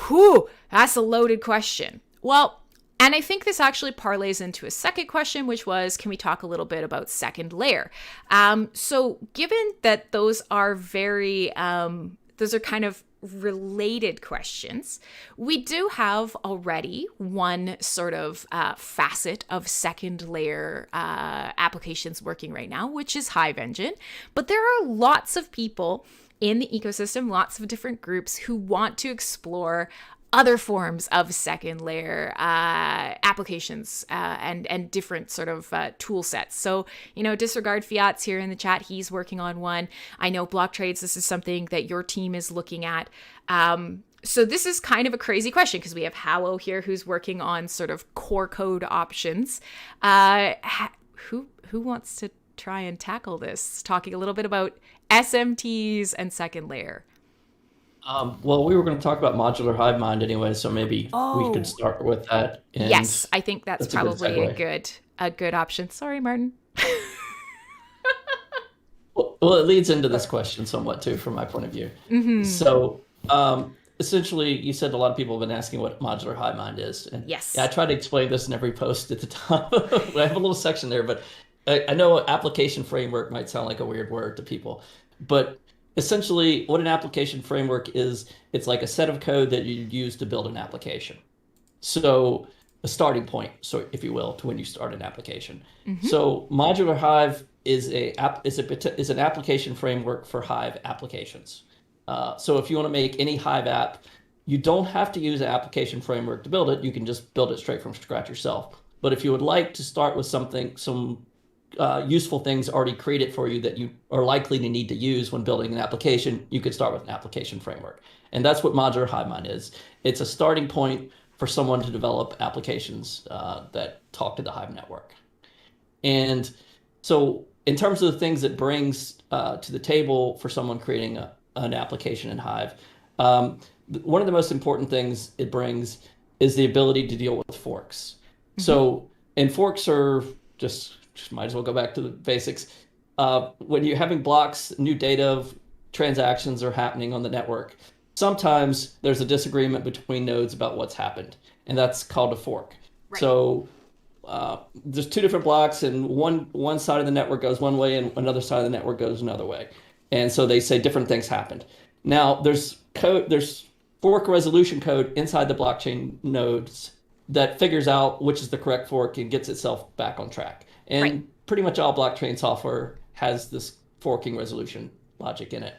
[SPEAKER 1] Whew, that's a loaded question. Well, and I think this actually parlays into a second question, which was, can we talk a little bit about second layer? So given that those are kind of related questions, we do have already one sort of facet of second layer applications working right now, which is Hive Engine. But there are lots of people in the ecosystem, lots of different groups who want to explore other forms of second layer applications and different sort of tool sets. So, Disregard Fiat's here in the chat. He's working on one. I know Blocktrades, this is something that your team is looking at. So this is kind of a crazy question because we have Howo here who's working on sort of core code options. Who wants to try and tackle this? Talking a little bit about SMTs and second layer.
[SPEAKER 4] Well, we were going to talk about modular hive mind anyway, so maybe we could start with that. And
[SPEAKER 1] yes, I think that's probably a good option. Sorry, Martin.
[SPEAKER 4] Well, it leads into this question somewhat too, from my point of view. Mm-hmm. So, essentially, you said a lot of people have been asking what modular hive mind is. And
[SPEAKER 1] yes.
[SPEAKER 4] Yeah, I try to explain this in every post at the top. I have a little section there, but I know application framework might sound like a weird word to people, but essentially, what an application framework is, it's like a set of code that you use to build an application. So a starting point, so if you will, to when you start an application. Mm-hmm. So Modular Hive is an application framework for Hive applications. So if you want to make any Hive app, you don't have to use an application framework to build it. You can just build it straight from scratch yourself. But if you would like to start with some useful things already created for you that you are likely to need to use when building an application, you could start with an application framework. And that's what Modular Hive Mind is. It's a starting point for someone to develop applications that talk to the Hive network. And so in terms of the things it brings to the table for someone creating an application in Hive, one of the most important things it brings is the ability to deal with forks. Mm-hmm. So, and forks are just might as well go back to the basics. When you're having blocks, new data transactions are happening on the network. Sometimes there's a disagreement between nodes about what's happened, and that's called a fork. Right. So there's two different blocks, and one side of the network goes one way, and another side of the network goes another way. And so they say different things happened. Now there's fork resolution code inside the blockchain nodes that figures out which is the correct fork and gets itself back on track. And pretty much all blockchain software has this forking resolution logic in it.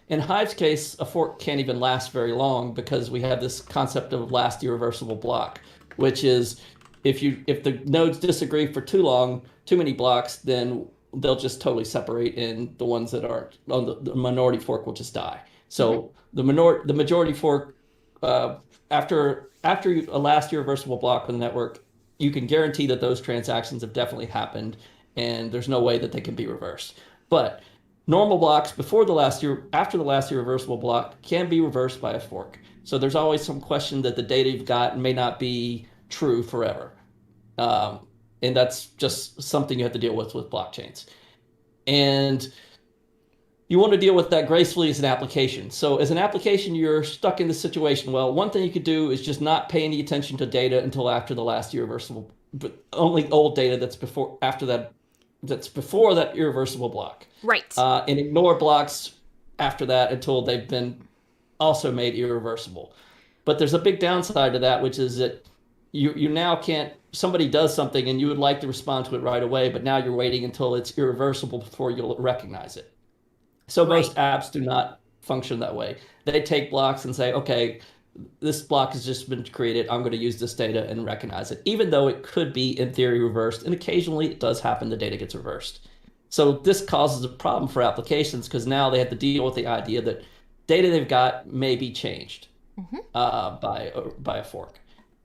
[SPEAKER 4] In Hive's case, a fork can't even last very long because we have this concept of last irreversible block, which is if the nodes disagree for too many blocks, then they'll just totally separate, and the ones that aren't on the minority fork will just die. So the majority fork, after a last irreversible block on the network, you can guarantee that those transactions have definitely happened, and there's no way that they can be reversed. But normal blocks after the last irreversible block can be reversed by a fork. So there's always some question that the data you've got may not be true forever. And that's just something you have to deal with blockchains. And you want to deal with that gracefully as an application. So as an application, you're stuck in this situation. Well, one thing you could do is just not pay any attention to data until after the last irreversible, but only old data that's before that irreversible block.
[SPEAKER 1] Right.
[SPEAKER 4] And ignore blocks after that until they've been also made irreversible. But there's a big downside to that, which is that you now can't, somebody does something and you would like to respond to it right away, but now you're waiting until it's irreversible before you'll recognize it. So most apps do not function that way. They take blocks and say, okay, this block has just been created. I'm going to use this data and recognize it, even though it could be in theory reversed. And occasionally it does happen, the data gets reversed. So this causes a problem for applications because now they have to deal with the idea that data they've got may be changed by a fork.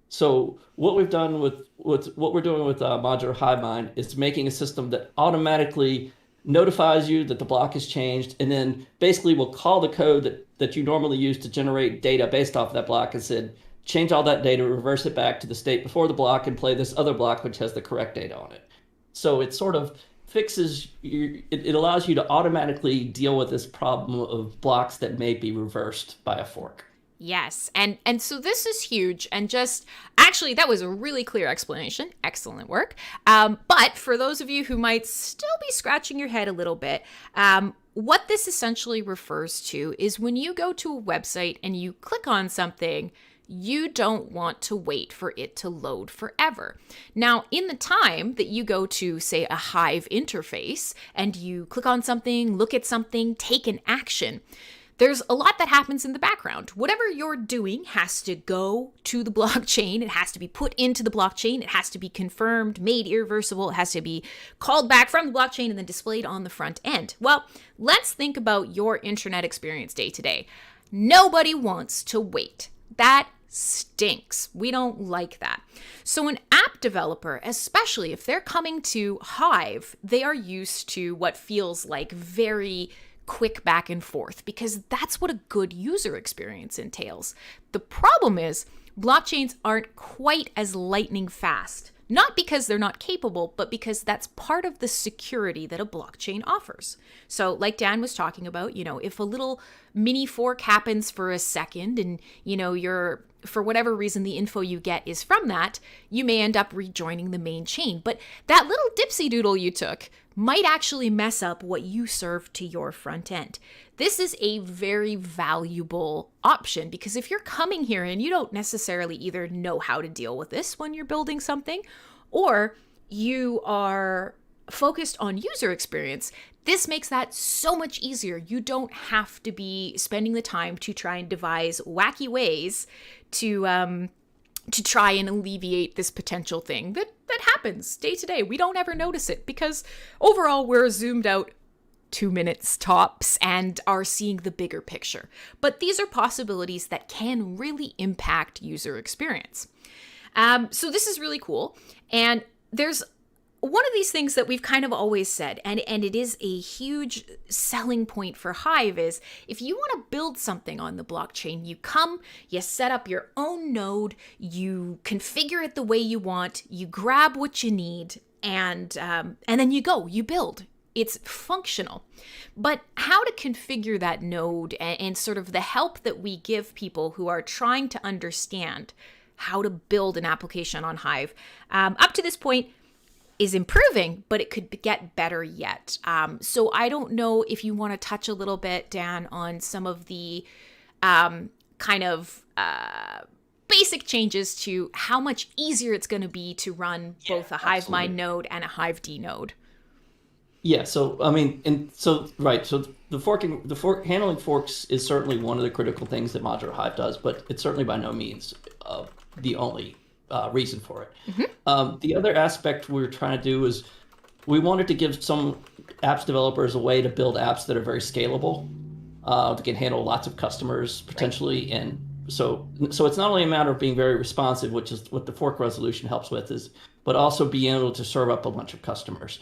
[SPEAKER 4] So what we've done with what we're doing with Modular Hive Mind is making a system that automatically notifies you that the block has changed, and then basically will call the code that you normally use to generate data based off of that block and said, change all that data, reverse it back to the state before the block, and play this other block which has the correct data on it. So it sort of fixes, it allows you to automatically deal with this problem of blocks that may be reversed by a fork.
[SPEAKER 1] Yes. And so this is huge, and just actually that was a really clear explanation. Excellent work. But for those of you who might still be scratching your head a little bit, what this essentially refers to is when you go to a website and you click on something, you don't want to wait for it to load forever. Now, in the time that you go to, say, a Hive interface and you click on something, look at something, take an action, there's a lot that happens in the background. Whatever you're doing has to go to the blockchain. It has to be put into the blockchain. It has to be confirmed, made irreversible. It has to be called back from the blockchain and then displayed on the front end. Well, let's think about your intranet experience day to day. Nobody wants to wait. That stinks. We don't like that. So an app developer, especially if they're coming to Hive, they are used to what feels like very quick back and forth because that's what a good user experience entails. The problem is blockchains aren't quite as lightning fast. Not because they're not capable, but because that's part of the security that a blockchain offers. So like Dan was talking about, if a little mini fork happens for a second and, you're, for whatever reason, the info you get is from that, you may end up rejoining the main chain. But that little dipsy doodle you took might actually mess up what you serve to your front end. This is a very valuable option because if you're coming here and you don't necessarily either know how to deal with this when you're building something, or you are focused on user experience, this makes that so much easier. You don't have to be spending the time to try and devise wacky ways to try and alleviate this potential thing that happens day to day. We don't ever notice it because overall we're zoomed out 2 minutes tops and are seeing the bigger picture. But these are possibilities that can really impact user experience. So this is really cool. And there's one of these things that we've kind of always said, and it is a huge selling point for Hive, is if you want to build something on the blockchain, you set up your own node, you configure it the way you want, you grab what you need, and then you build. It's functional. But how to configure that node and sort of the help that we give people who are trying to understand how to build an application on Hive, up to this point, is improving, but it could get better yet. So I don't know if you want to touch a little bit, Dan, on some of the basic changes to how much easier it's going to be to run both a Hive Mind node and a Hive D node.
[SPEAKER 4] Yeah, so I mean, so the handling forks is certainly one of the critical things that Modular Hive does, but it's certainly by no means the only reason for it. Mm-hmm. The other aspect we're trying to do is we wanted to give some apps developers a way to build apps that are very scalable, that can handle lots of customers potentially, right. And so it's not only a matter of being very responsive, which is what the fork resolution helps with, but also being able to serve up a bunch of customers.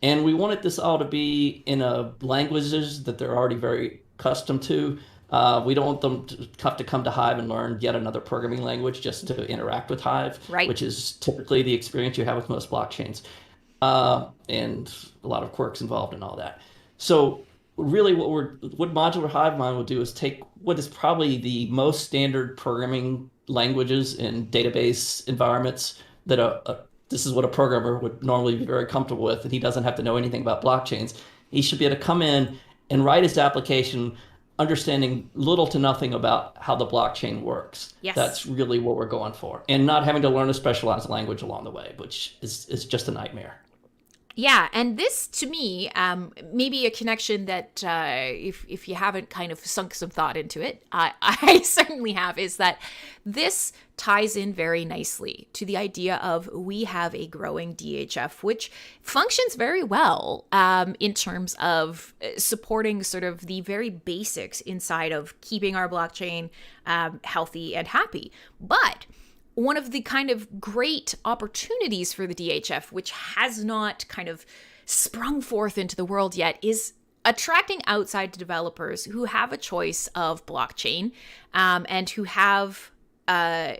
[SPEAKER 4] And we wanted this all to be in languages that they're already very accustomed to. We don't want them to have to come to Hive and learn yet another programming language just to interact with Hive, right. Which is typically the experience you have with most blockchains, and a lot of quirks involved in all that. So really what Modular Hive Mind will do is take what is probably the most standard programming languages in database environments that this is what a programmer would normally be very comfortable with, and he doesn't have to know anything about blockchains. He should be able to come in and write his application understanding little to nothing about how the blockchain works.
[SPEAKER 1] Yes.
[SPEAKER 4] That's really what we're going for. And not having to learn a specialized language along the way, which is just a nightmare.
[SPEAKER 1] Yeah, and this, to me, maybe a connection that if you haven't kind of sunk some thought into it, I certainly have, is that this ties in very nicely to the idea of we have a growing DHF, which functions very well in terms of supporting sort of the very basics inside of keeping our blockchain healthy and happy. But one of the kind of great opportunities for the DHF, which has not kind of sprung forth into the world yet, is attracting outside developers who have a choice of blockchain and who have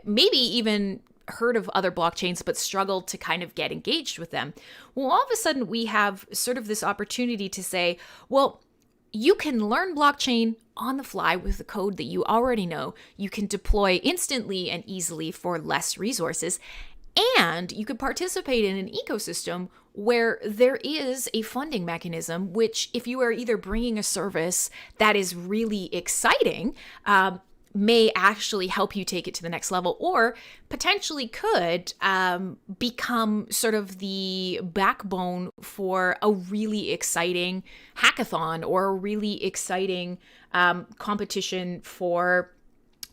[SPEAKER 1] maybe even heard of other blockchains but struggled to kind of get engaged with them. Well, all of a sudden we have sort of this opportunity to say, well, you can learn blockchain on the fly with the code that you already know. You can deploy instantly and easily for less resources. And you could participate in an ecosystem where there is a funding mechanism, which if you are either bringing a service that is really exciting, may actually help you take it to the next level, or potentially could become sort of the backbone for a really exciting hackathon or a really exciting competition for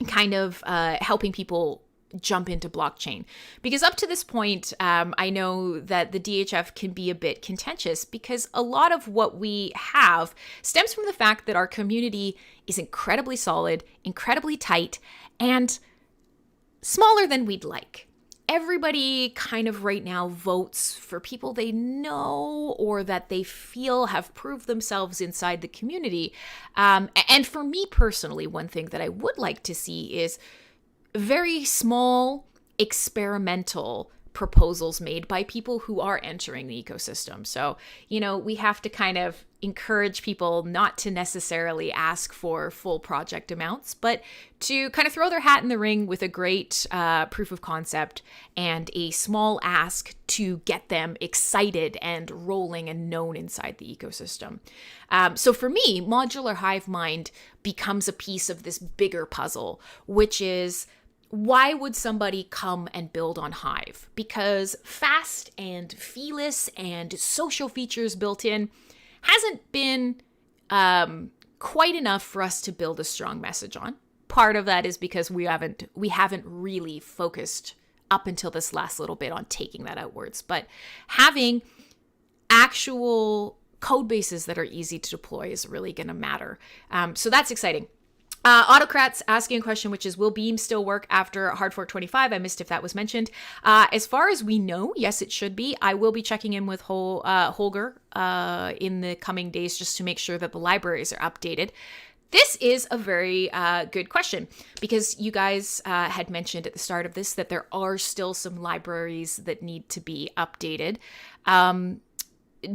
[SPEAKER 1] kind of helping people jump into blockchain. Because up to this point, I know that the DHF can be a bit contentious because a lot of what we have stems from the fact that our community is incredibly solid, incredibly tight, and smaller than we'd like. Everybody kind of right now votes for people they know or that they feel have proved themselves inside the community. And for me personally, one thing that I would like to see is very small experimental proposals made by people who are entering the ecosystem. So, we have to kind of encourage people not to necessarily ask for full project amounts, but to kind of throw their hat in the ring with a great proof of concept and a small ask to get them excited and rolling and known inside the ecosystem. So for me, modular hive mind becomes a piece of this bigger puzzle, which is, why would somebody come and build on Hive? Because fast and feeless and social features built in hasn't been quite enough for us to build a strong message on. Part of that is because we haven't really focused up until this last little bit on taking that outwards. But having actual code bases that are easy to deploy is really going to matter. So that's exciting. Autocrats asking a question, which is, will Beam still work after Hardfork 25? I missed if that was mentioned. As far as we know, yes, it should be. I will be checking in with Holger in the coming days just to make sure that the libraries are updated. This is a very good question because you guys had mentioned at the start of this that there are still some libraries that need to be updated.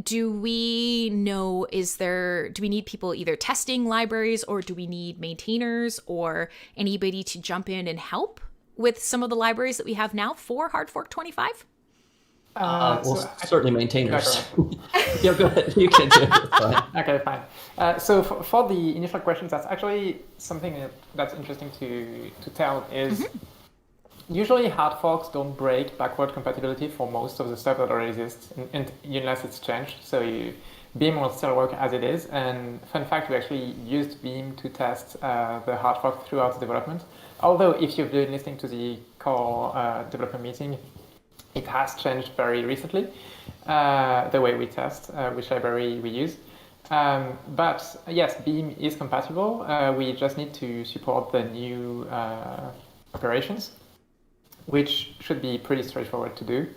[SPEAKER 1] Do we know, do we need people either testing libraries, or do we need maintainers or anybody to jump in and help with some of the libraries that we have now for Hardfork 25?
[SPEAKER 4] Certainly maintainers. Yeah, go ahead. You can do it. Fine.
[SPEAKER 3] Okay, fine. So for the initial questions, that's actually something that's interesting to tell is usually hard forks don't break backward compatibility for most of the stuff that already exists, unless it's changed. So Beam will still work as it is. And fun fact, we actually used Beam to test the hard fork throughout the development. Although if you've been listening to the core development meeting, it has changed very recently, the way we test, which library we use. But yes, Beam is compatible. We just need to support the new operations, which should be pretty straightforward to do.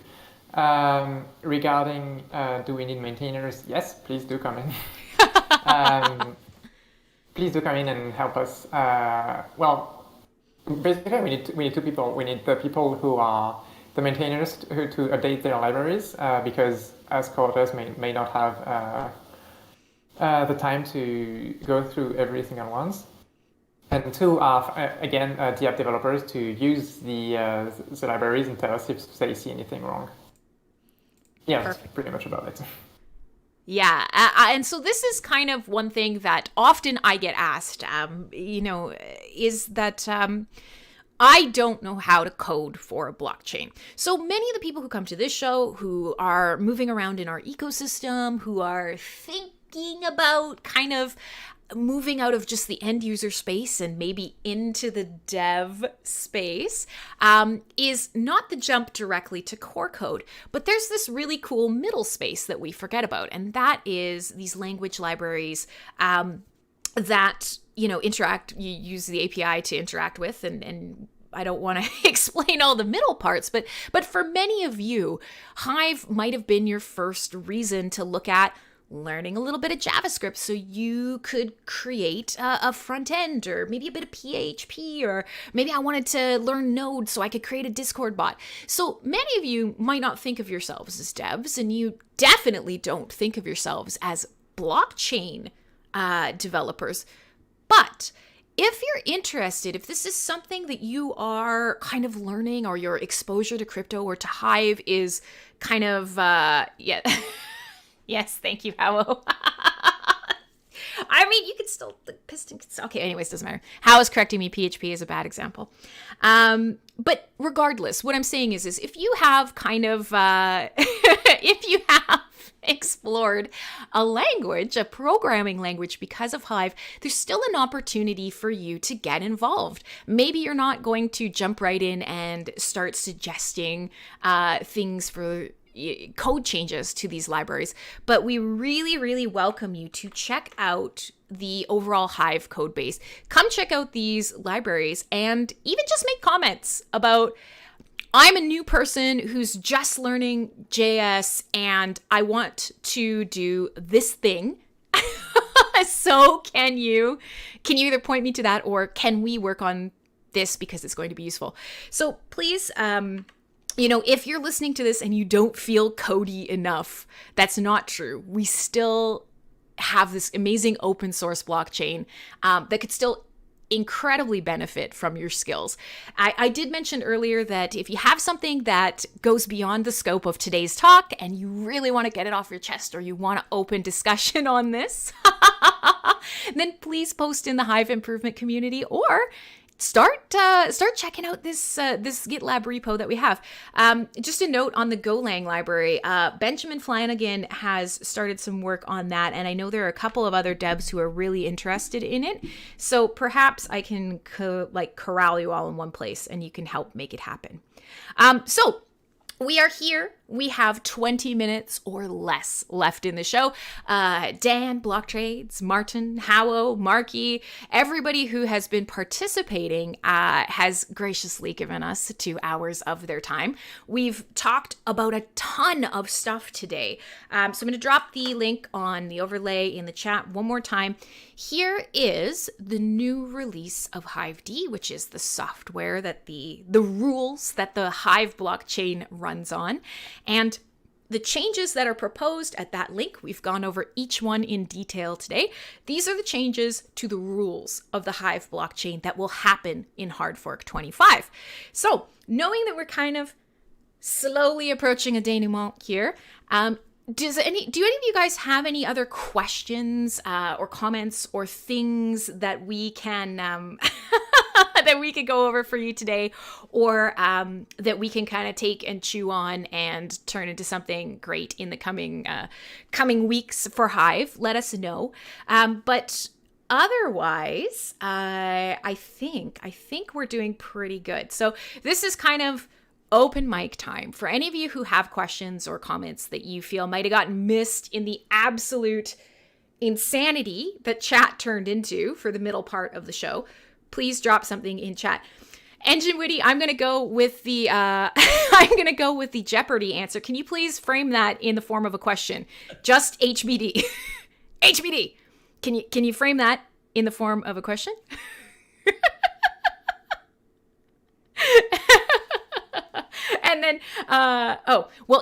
[SPEAKER 3] Regarding do we need maintainers? Yes, please do come in. Please do come in and help us. Well, basically we need two people. We need the people who are the maintainers to update their libraries, because as co-authors may not have the time to go through everything at once. And two are, again, the app developers to use the libraries and tell us if they see anything wrong. Yeah, Perfect. That's pretty much about it.
[SPEAKER 1] Yeah, and so this is kind of one thing that often I get asked, is that I don't know how to code for a blockchain. So many of the people who come to this show, who are moving around in our ecosystem, who are thinking about kind of moving out of just the end user space and maybe into the dev space, is not the jump directly to core code. But there's this really cool middle space that we forget about, and that is these language libraries that, interact, you use the API to interact with, and I don't want to explain all the middle parts, but for many of you, Hive might have been your first reason to look at learning a little bit of JavaScript so you could create a front end, or maybe a bit of PHP, or maybe I wanted to learn Node so I could create a Discord bot. So many of you might not think of yourselves as devs, and you definitely don't think of yourselves as blockchain developers. But if you're interested, if this is something that you are kind of learning, or your exposure to crypto or to Hive is kind of, Yes, thank you, Howo. I mean, you could still, the piston could still, okay, anyways, doesn't matter. How is correcting me, PHP is a bad example. But regardless, what I'm saying is if you have kind of, if you have explored a language, a programming language because of Hive, there's still an opportunity for you to get involved. Maybe you're not going to jump right in and start suggesting things for code changes to these libraries, but we really, really welcome you to check out the overall Hive code base. Come check out these libraries and even just make comments about, I'm a new person who's just learning JS and I want to do this thing. So can you either point me to that, or can we work on this because it's going to be useful? So please, if you're listening to this and you don't feel codey enough, that's not true. We still have this amazing open source blockchain that could still incredibly benefit from your skills. I did mention earlier that if you have something that goes beyond the scope of today's talk and you really want to get it off your chest, or you want to open discussion on this, then please post in the Hive improvement community, or start checking out this GitLab repo that we have. Just a note on the Golang library, Benjamin Flanagan has started some work on that, and I know there are a couple of other devs who are really interested in it. So perhaps I can corral you all in one place, and you can help make it happen. So we are here. We have 20 minutes or less left in the show. Dan, Blocktrades, Martin, Howo, Marky, everybody who has been participating has graciously given us 2 hours of their time. We've talked about a ton of stuff today. So I'm going to drop the link on the overlay in the chat one more time. Here is the new release of Hive D, which is the software that the rules that the Hive blockchain runs on. And the changes that are proposed at that link, we've gone over each one in detail today. These are the changes to the rules of the Hive blockchain that will happen in Hardfork 25. So knowing that we're kind of slowly approaching a denouement here, do any of you guys have any other questions or comments or things that we can that we could go over for you today, or that we can kind of take and chew on and turn into something great in the coming weeks for Hive? Let us know. But otherwise, I think we're doing pretty good. So this is kind of open mic time for any of you who have questions or comments that you feel might have gotten missed in the absolute insanity that chat turned into for the middle part of the show. Please drop something in chat. Engine Witty, I'm gonna go with the Jeopardy answer. Can you please frame that in the form of a question? Just HBD. HBD. Can you frame that in the form of a question? And then,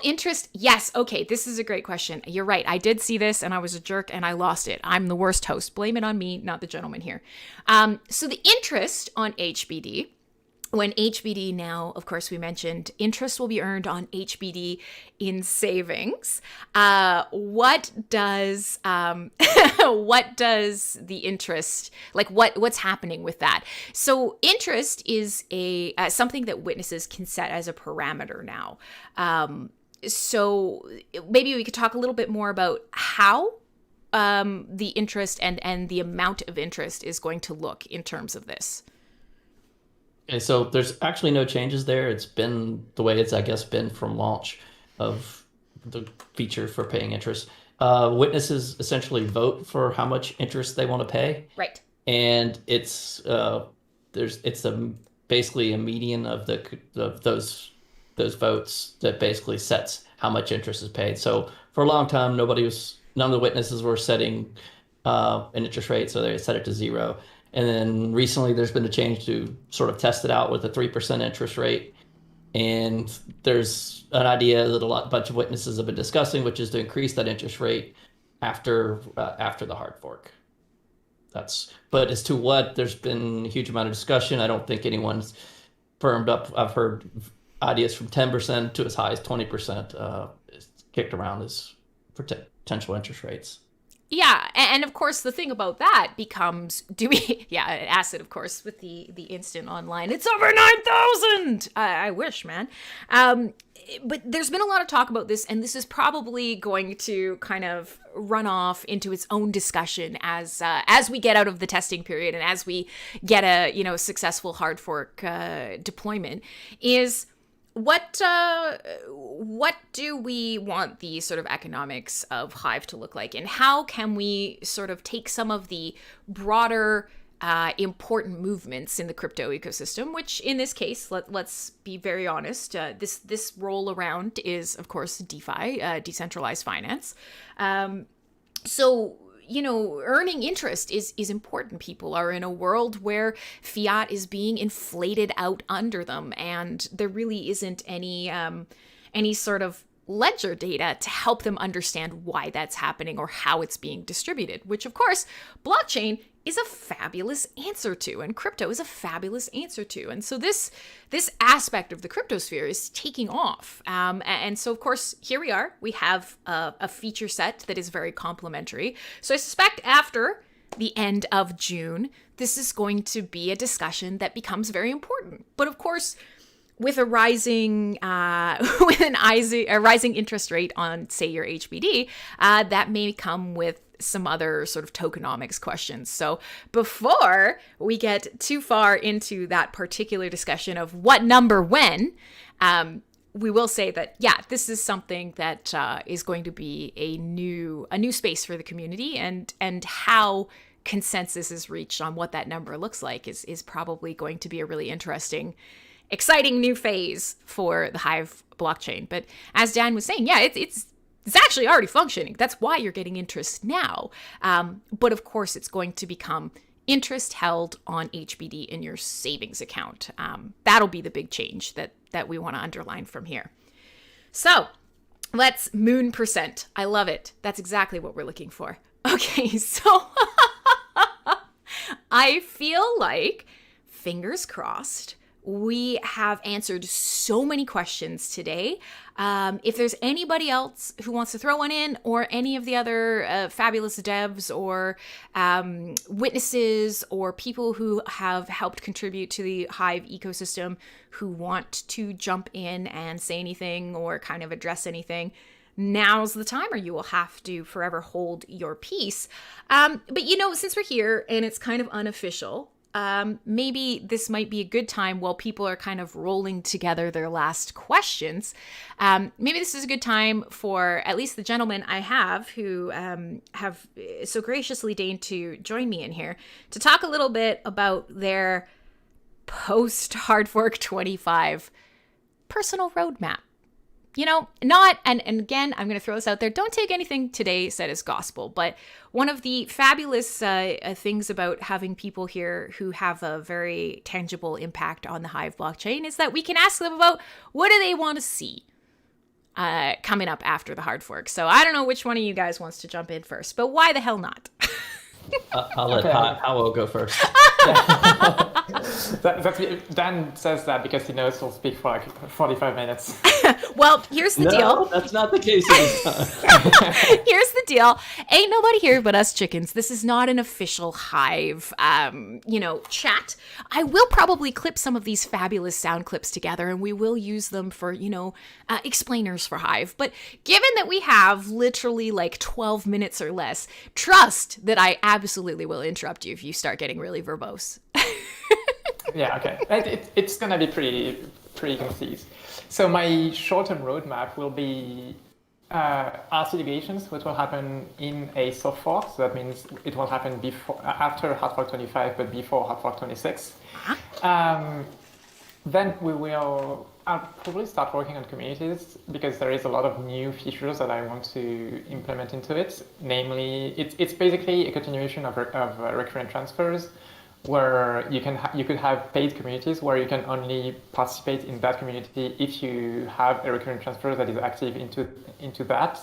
[SPEAKER 1] interest. Yes. Okay. This is a great question. You're right. I did see this and I was a jerk and I lost it. I'm the worst host. Blame it on me, not the gentleman here. So the interest on HBD, when HBD now, of course, we mentioned interest will be earned on HBD in savings. What does the interest, like what's happening with that? So interest is something that witnesses can set as a parameter now. So maybe we could talk a little bit more about how the interest and the amount of interest is going to look in terms of this.
[SPEAKER 4] Okay, so there's actually no changes there. It's been the way it's, I guess, been from launch of the feature for paying interest. Witnesses essentially vote for how much interest they want to pay.
[SPEAKER 1] Right.
[SPEAKER 4] And it's basically a median of those votes that basically sets how much interest is paid. So for a long time, none of the witnesses were setting an interest rate, so they set it to 0. And then recently there's been a change to sort of test it out with a 3% interest rate. And there's an idea that a bunch of witnesses have been discussing, which is to increase that interest rate after the hard fork. But as to what, there's been a huge amount of discussion. I don't think anyone's firmed up. I've heard ideas from 10% to as high as 20% kicked around as potential interest rates.
[SPEAKER 1] Yeah, and of course the thing about that becomes, do we? Yeah, Acid, of course, with the instant online. It's over 9,000. I wish, man. But there's been a lot of talk about this, and this is probably going to kind of run off into its own discussion as we get out of the testing period and as we get a successful hard fork deployment. Is what do we want the sort of economics of Hive to look like, and how can we sort of take some of the broader important movements in the crypto ecosystem, which in this case, let's be very honest, this roll around is, of course, DeFi, decentralized finance. So, earning interest is important. People are in a world where fiat is being inflated out under them, and there really isn't any sort of ledger data to help them understand why that's happening or how it's being distributed, which, of course, blockchain is a fabulous answer to, and crypto is a fabulous answer to. And so this aspect of the cryptosphere is taking off. And so, of course, here we are. We have a feature set that is very complementary. So I suspect after the end of June, this is going to be a discussion that becomes very important. But of course, with a rising interest rate on, say, your HBD, that may come with some other sort of tokenomics questions. So before we get too far into that particular discussion of what number when, we will say that, yeah, this is something that is going to be a new space for the community, and how consensus is reached on what that number looks like is probably going to be a really interesting, exciting new phase for the Hive blockchain. But as Dan was saying, yeah, it's actually already functioning. That's why you're getting interest now. But of course, it's going to become interest held on HBD in your savings account. That'll be the big change that we want to underline from here. So let's moon percent. I love it. That's exactly what we're looking for. Okay, so I feel like, fingers crossed, we have answered so many questions today. If there's anybody else who wants to throw one in, or any of the other fabulous devs or witnesses or people who have helped contribute to the Hive ecosystem who want to jump in and say anything or kind of address anything, now's the time, or you will have to forever hold your peace. But since we're here and it's kind of unofficial, maybe this might be a good time while people are kind of rolling together their last questions. Maybe this is a good time for at least the gentlemen I have who have so graciously deigned to join me in here to talk a little bit about their post-Hardfork 25 personal roadmap. And again, I'm going to throw this out there. Don't take anything today said as gospel, but one of the fabulous things about having people here who have a very tangible impact on the Hive blockchain is that we can ask them about what do they want to see coming up after the hard fork. So I don't know which one of you guys wants to jump in first, but why the hell not?
[SPEAKER 4] I'll let Howo go first.
[SPEAKER 3] Dan says that because he knows he'll speak for like 45 minutes.
[SPEAKER 1] Well, here's the deal.
[SPEAKER 4] That's not the case this time.
[SPEAKER 1] Here's the deal. Ain't nobody here but us chickens. This is not an official Hive, chat. I will probably clip some of these fabulous sound clips together, and we will use them for, explainers for Hive. But given that we have literally like 12 minutes or less, trust that I absolutely will interrupt you if you start getting really verbose.
[SPEAKER 3] Yeah, okay. It's going to be pretty concise. So my short-term roadmap will be RC legations, which will happen in a soft fork. So that means it will happen after Hardfork 25, but before Hardfork 26. Then I'll probably start working on communities because there is a lot of new features that I want to implement into it. Namely, it's basically a continuation of recurrent transfers, where you could have paid communities where you can only participate in that community if you have a recurrent transfer that is active into that.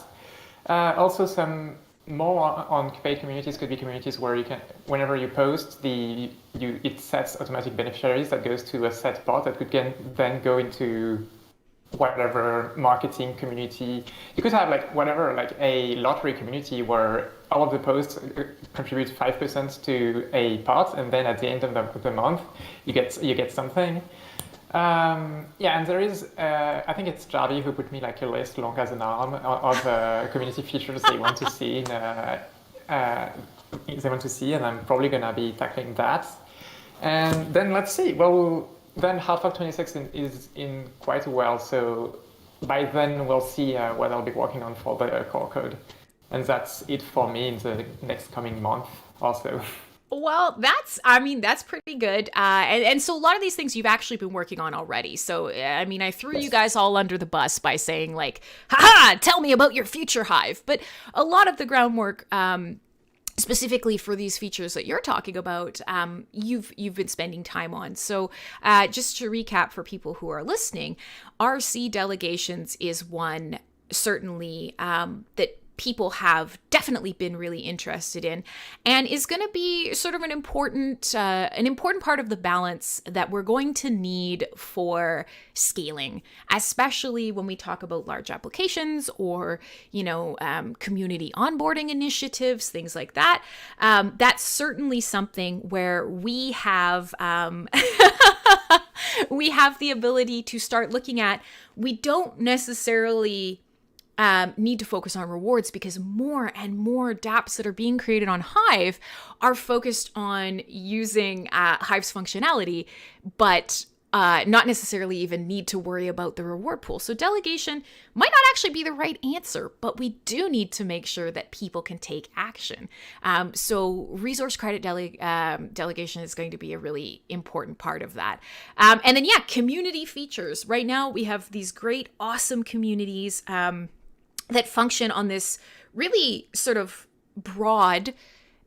[SPEAKER 3] Also, some more on paid communities could be communities where you can, whenever you post, it sets automatic beneficiaries that goes to a set bot that could then go into whatever marketing community. You could have like whatever, like a lottery community where all of the posts contribute 5% to a pot, and then at the end of the month, you get something. Yeah, and there is, I think it's Jarvi who put me like a list long as an arm of community features they want to see. And I'm probably gonna be tackling that. And then let's see. Well, then Hardfork 26 is in quite a while, so by then we'll see what I'll be working on for the core code. And that's it for me in the next coming month also.
[SPEAKER 1] Well, that's pretty good. And so a lot of these things you've actually been working on already. So, I mean, I threw you guys all under the bus by saying like, haha, tell me about your future Hive. But a lot of the groundwork, specifically for these features that you're talking about, you've been spending time on. So just to recap for people who are listening, RC delegations is one certainly that people have definitely been really interested in, and is going to be sort of an important part of the balance that we're going to need for scaling, especially when we talk about large applications or community onboarding initiatives, things like that. That's certainly something where we have we have the ability to start looking at. We don't necessarily need to focus on rewards, because more and more dApps that are being created on Hive are focused on using Hive's functionality, but not necessarily even need to worry about the reward pool. So delegation might not actually be the right answer, but we do need to make sure that people can take action. So resource credit delegation is going to be a really important part of that. And then, community features. Right now we have these great, awesome communities that function on this really sort of broad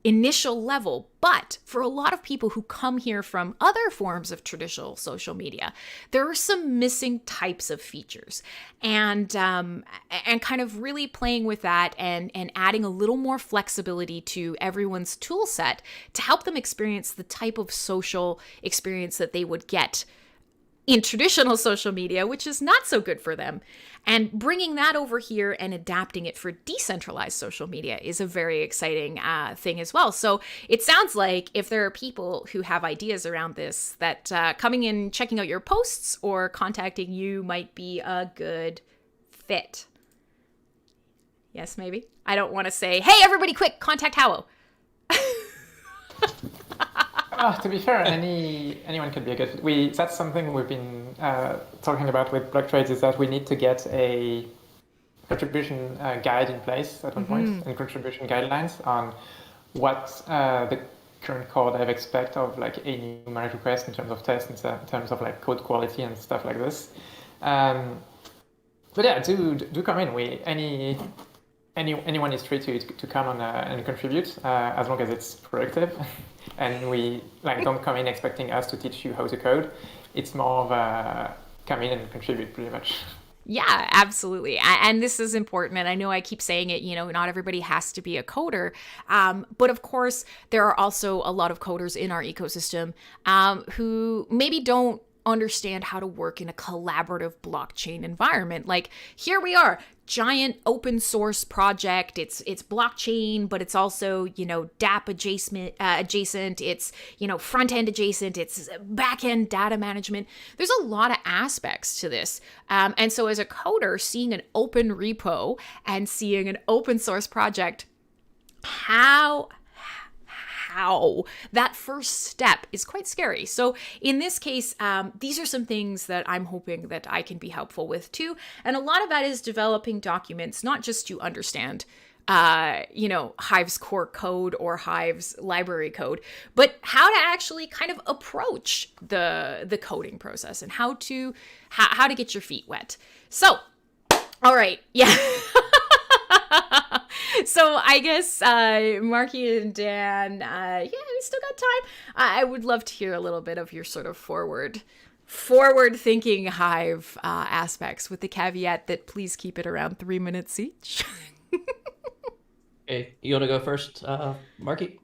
[SPEAKER 1] initial level. But for a lot of people who come here from other forms of traditional social media, there are some missing types of features. And kind of really playing with that and adding a little more flexibility to everyone's tool set to help them experience the type of social experience that they would get in traditional social media, which is not so good for them. And bringing that over here and adapting it for decentralized social media is a very exciting thing as well. So it sounds like if there are people who have ideas around this, that coming in, checking out your posts or contacting you might be a good fit. Yes, maybe? I don't want to say, hey, everybody, quick, contact Howo.
[SPEAKER 3] To be fair, anyone could be a good fit. That's something we've been talking about with Blocktrades, is that we need to get a contribution guide in place at one point, and contribution guidelines on what the current core dev expect of like a new merge request in terms of tests, in terms of like code quality and stuff like this. But yeah, do come in. Anyone is free to come on and contribute as long as it's productive. And we don't come in expecting us to teach you how to code. It's more of a come in and contribute, pretty much.
[SPEAKER 1] Yeah, absolutely. And this is important. And I know I keep saying it, not everybody has to be a coder. But of course, there are also a lot of coders in our ecosystem who maybe don't understand how to work in a collaborative blockchain environment. Like here we are, giant open source project. It's blockchain, but it's also, dApp adjacent. It's, front end adjacent. It's back end data management. There's a lot of aspects to this. And so as a coder, seeing an open repo and seeing an open source project, how that first step is quite scary. So in this case, these are some things that I'm hoping that I can be helpful with too. And a lot of that is developing documents, not just to understand, Hive's core code or Hive's library code, but how to actually kind of approach the coding process and how to get your feet wet. So, all right. Yeah. So I guess Marky and Dan, we still got time. I would love to hear a little bit of your sort of forward-thinking Hive aspects, with the caveat that please keep it around 3 minutes each.
[SPEAKER 4] Okay, you want to go first, Marky?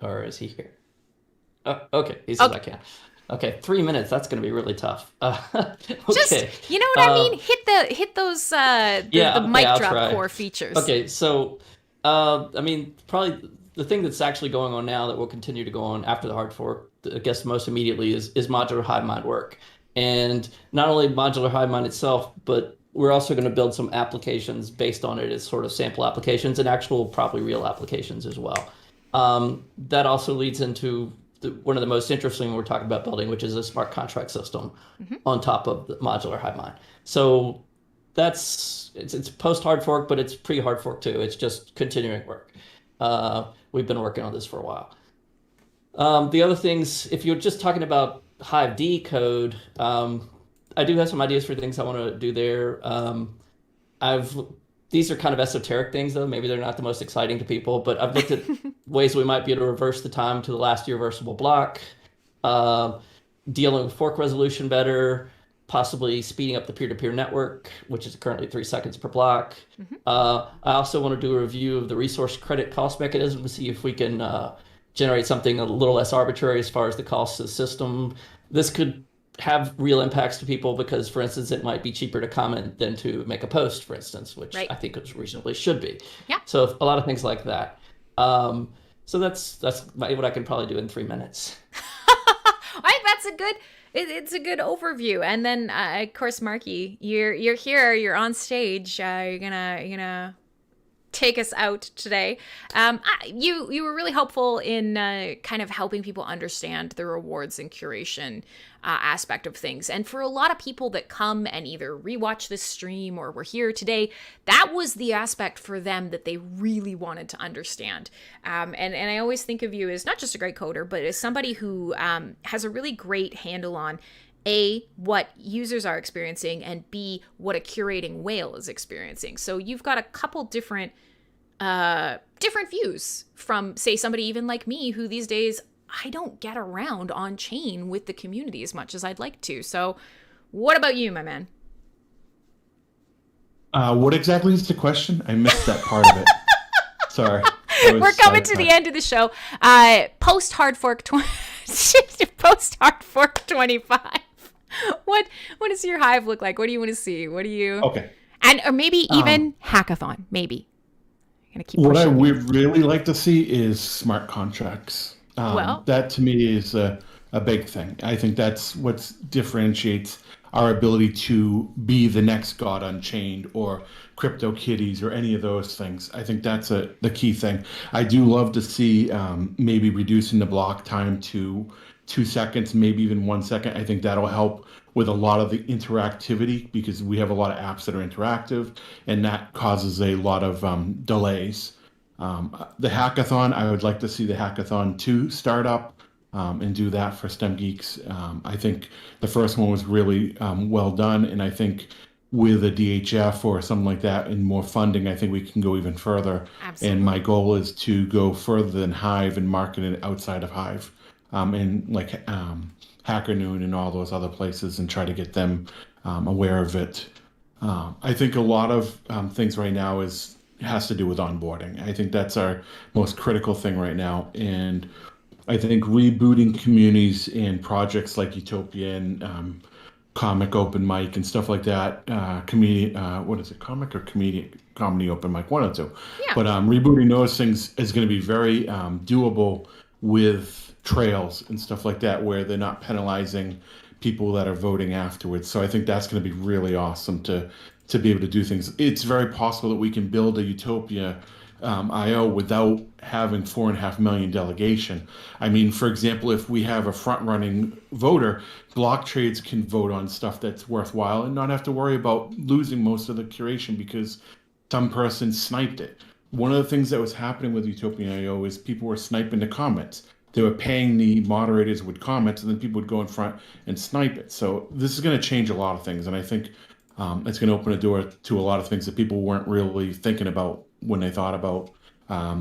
[SPEAKER 4] Or is he here? Oh, okay. He says I can. Okay, 3 minutes. That's going to be really tough. Okay.
[SPEAKER 1] Just, you know what I mean? Hit those the mic
[SPEAKER 4] I'll
[SPEAKER 1] drop
[SPEAKER 4] try.
[SPEAKER 1] core features.
[SPEAKER 4] Okay, so I mean, probably the thing that's actually going on now that will continue to go on after the hard fork, I guess most immediately is modular hive mind work, and not only modular hive mind itself, but we're also going to build some applications based on it as sort of sample applications and actual, probably real applications as well. That also leads into one of the most interesting we're talking about building, which is a smart contract system on top of the modular hive mind. So it's post hard fork, but it's pre hard fork too. It's just continuing work. We've been working on this for a while. The other things, if you're just talking about Hive D code, I do have some ideas for things I want to do there. These are kind of esoteric things, though. Maybe they're not the most exciting to people, but I've looked at ways we might be able to reverse the time to the last irreversible block, dealing with fork resolution better, possibly speeding up the peer-to-peer network, which is currently 3 seconds per block. I also want to do a review of the resource credit cost mechanism to see if we can generate something a little less arbitrary as far as the cost of the system. This could have real impacts to people because, for instance, it might be cheaper to comment than to make a post, for instance, which I think it reasonably should be. Yeah. So a lot of things like that. So that's what I can probably do in 3 minutes.
[SPEAKER 1] I think that's it's a good overview. And then of course, Marky, you're here, you're on stage. You're gonna take us out today. You were really helpful in kind of helping people understand the rewards and curation aspect of things. And for a lot of people that come and either rewatch this stream or were here today, that was the aspect for them that they really wanted to understand. And I always think of you as not just a great coder, but as somebody who has a really great handle on A, what users are experiencing, and B, what a curating whale is experiencing. So you've got a couple different views from, say, somebody even like me, who these days I don't get around on chain with the community as much as I'd like to. So what about you, my man?
[SPEAKER 5] What exactly is the question? I missed that part of it. Sorry.
[SPEAKER 1] We're coming to the end of the show. Post hard fork 25. What does your Hive look like? What do you want to see? What do you?
[SPEAKER 5] Okay.
[SPEAKER 1] Or maybe even hackathon. Maybe. I'm gonna keep
[SPEAKER 5] what I
[SPEAKER 1] pushing.
[SPEAKER 5] would really like to see is smart contracts. That to me is a big thing. I think that's what differentiates our ability to be the next God Unchained or CryptoKitties or any of those things. I think that's the key thing. I do love to see maybe reducing the block time to 2 seconds, maybe even 1 second. I think that'll help with a lot of the interactivity because we have a lot of apps that are interactive and that causes a lot of delays. The hackathon, I would like to see the hackathon 2 start up and do that for STEM Geeks. I think the first one was really well done, and I think with a DHF or something like that and more funding, I think we can go even further. Absolutely. And my goal is to go further than Hive and market it outside of Hive, and like Hacker Noon and all those other places, and try to get them aware of it. I think a lot of things right now has to do with onboarding. I think that's our most critical thing right now. And I think rebooting communities and projects like Utopia and Comic Open Mic and stuff like that, what is it, Comic or Comedy Open Mic, one or two. Yeah. But rebooting those things is going to be very doable with trails and stuff like that, where they're not penalizing people that are voting afterwards. So I think that's going to be really awesome to be able to do things. It's very possible that we can build a Utopia IO without having 4.5 million delegation. I mean, for example, if we have a front-running voter, Blocktrades can vote on stuff that's worthwhile and not have to worry about losing most of the curation because some person sniped it. One of the things that was happening with Utopia IO is people were sniping the comments. They were paying the moderators with comments, and then people would go in front and snipe it. So this is going to change a lot of things, and I think it's going to open a door to a lot of things that people weren't really thinking about when they thought about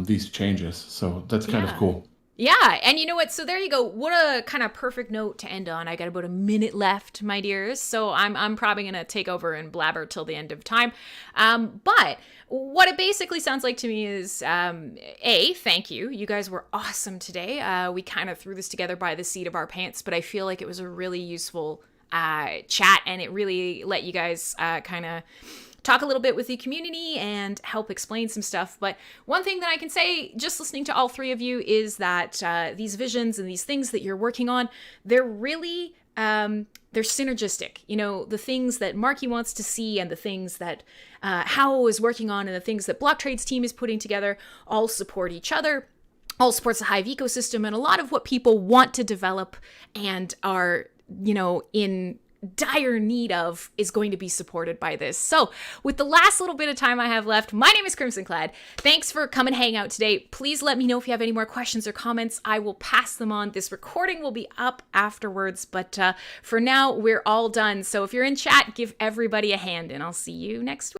[SPEAKER 5] these changes. So that's kind of cool.
[SPEAKER 1] Yeah, and you know what? So there you go. What a kind of perfect note to end on. I got about a minute left, my dears. So I'm probably gonna take over and blabber till the end of time. But what it basically sounds like to me is, thank you. You guys were awesome today. We kind of threw this together by the seat of our pants, but I feel like it was a really useful chat, and it really let you guys kind of talk a little bit with the community and help explain some stuff. But one thing that I can say, just listening to all three of you, is that these visions and these things that you're working on, they're really, they're synergistic. You know, the things that Marky wants to see and the things that Howo is working on and the things that Blocktrades team is putting together all support each other, all supports the Hive ecosystem, and a lot of what people want to develop and are, you know, in dire need of is going to be supported by this. So with the last little bit of time I have left, my name is Crimson Clad. Thanks for coming hang out today. Please let me know if you have any more questions or comments. I will pass them on. This recording will be up afterwards, but for now we're all done. So if you're in chat, give everybody a hand and I'll see you next week.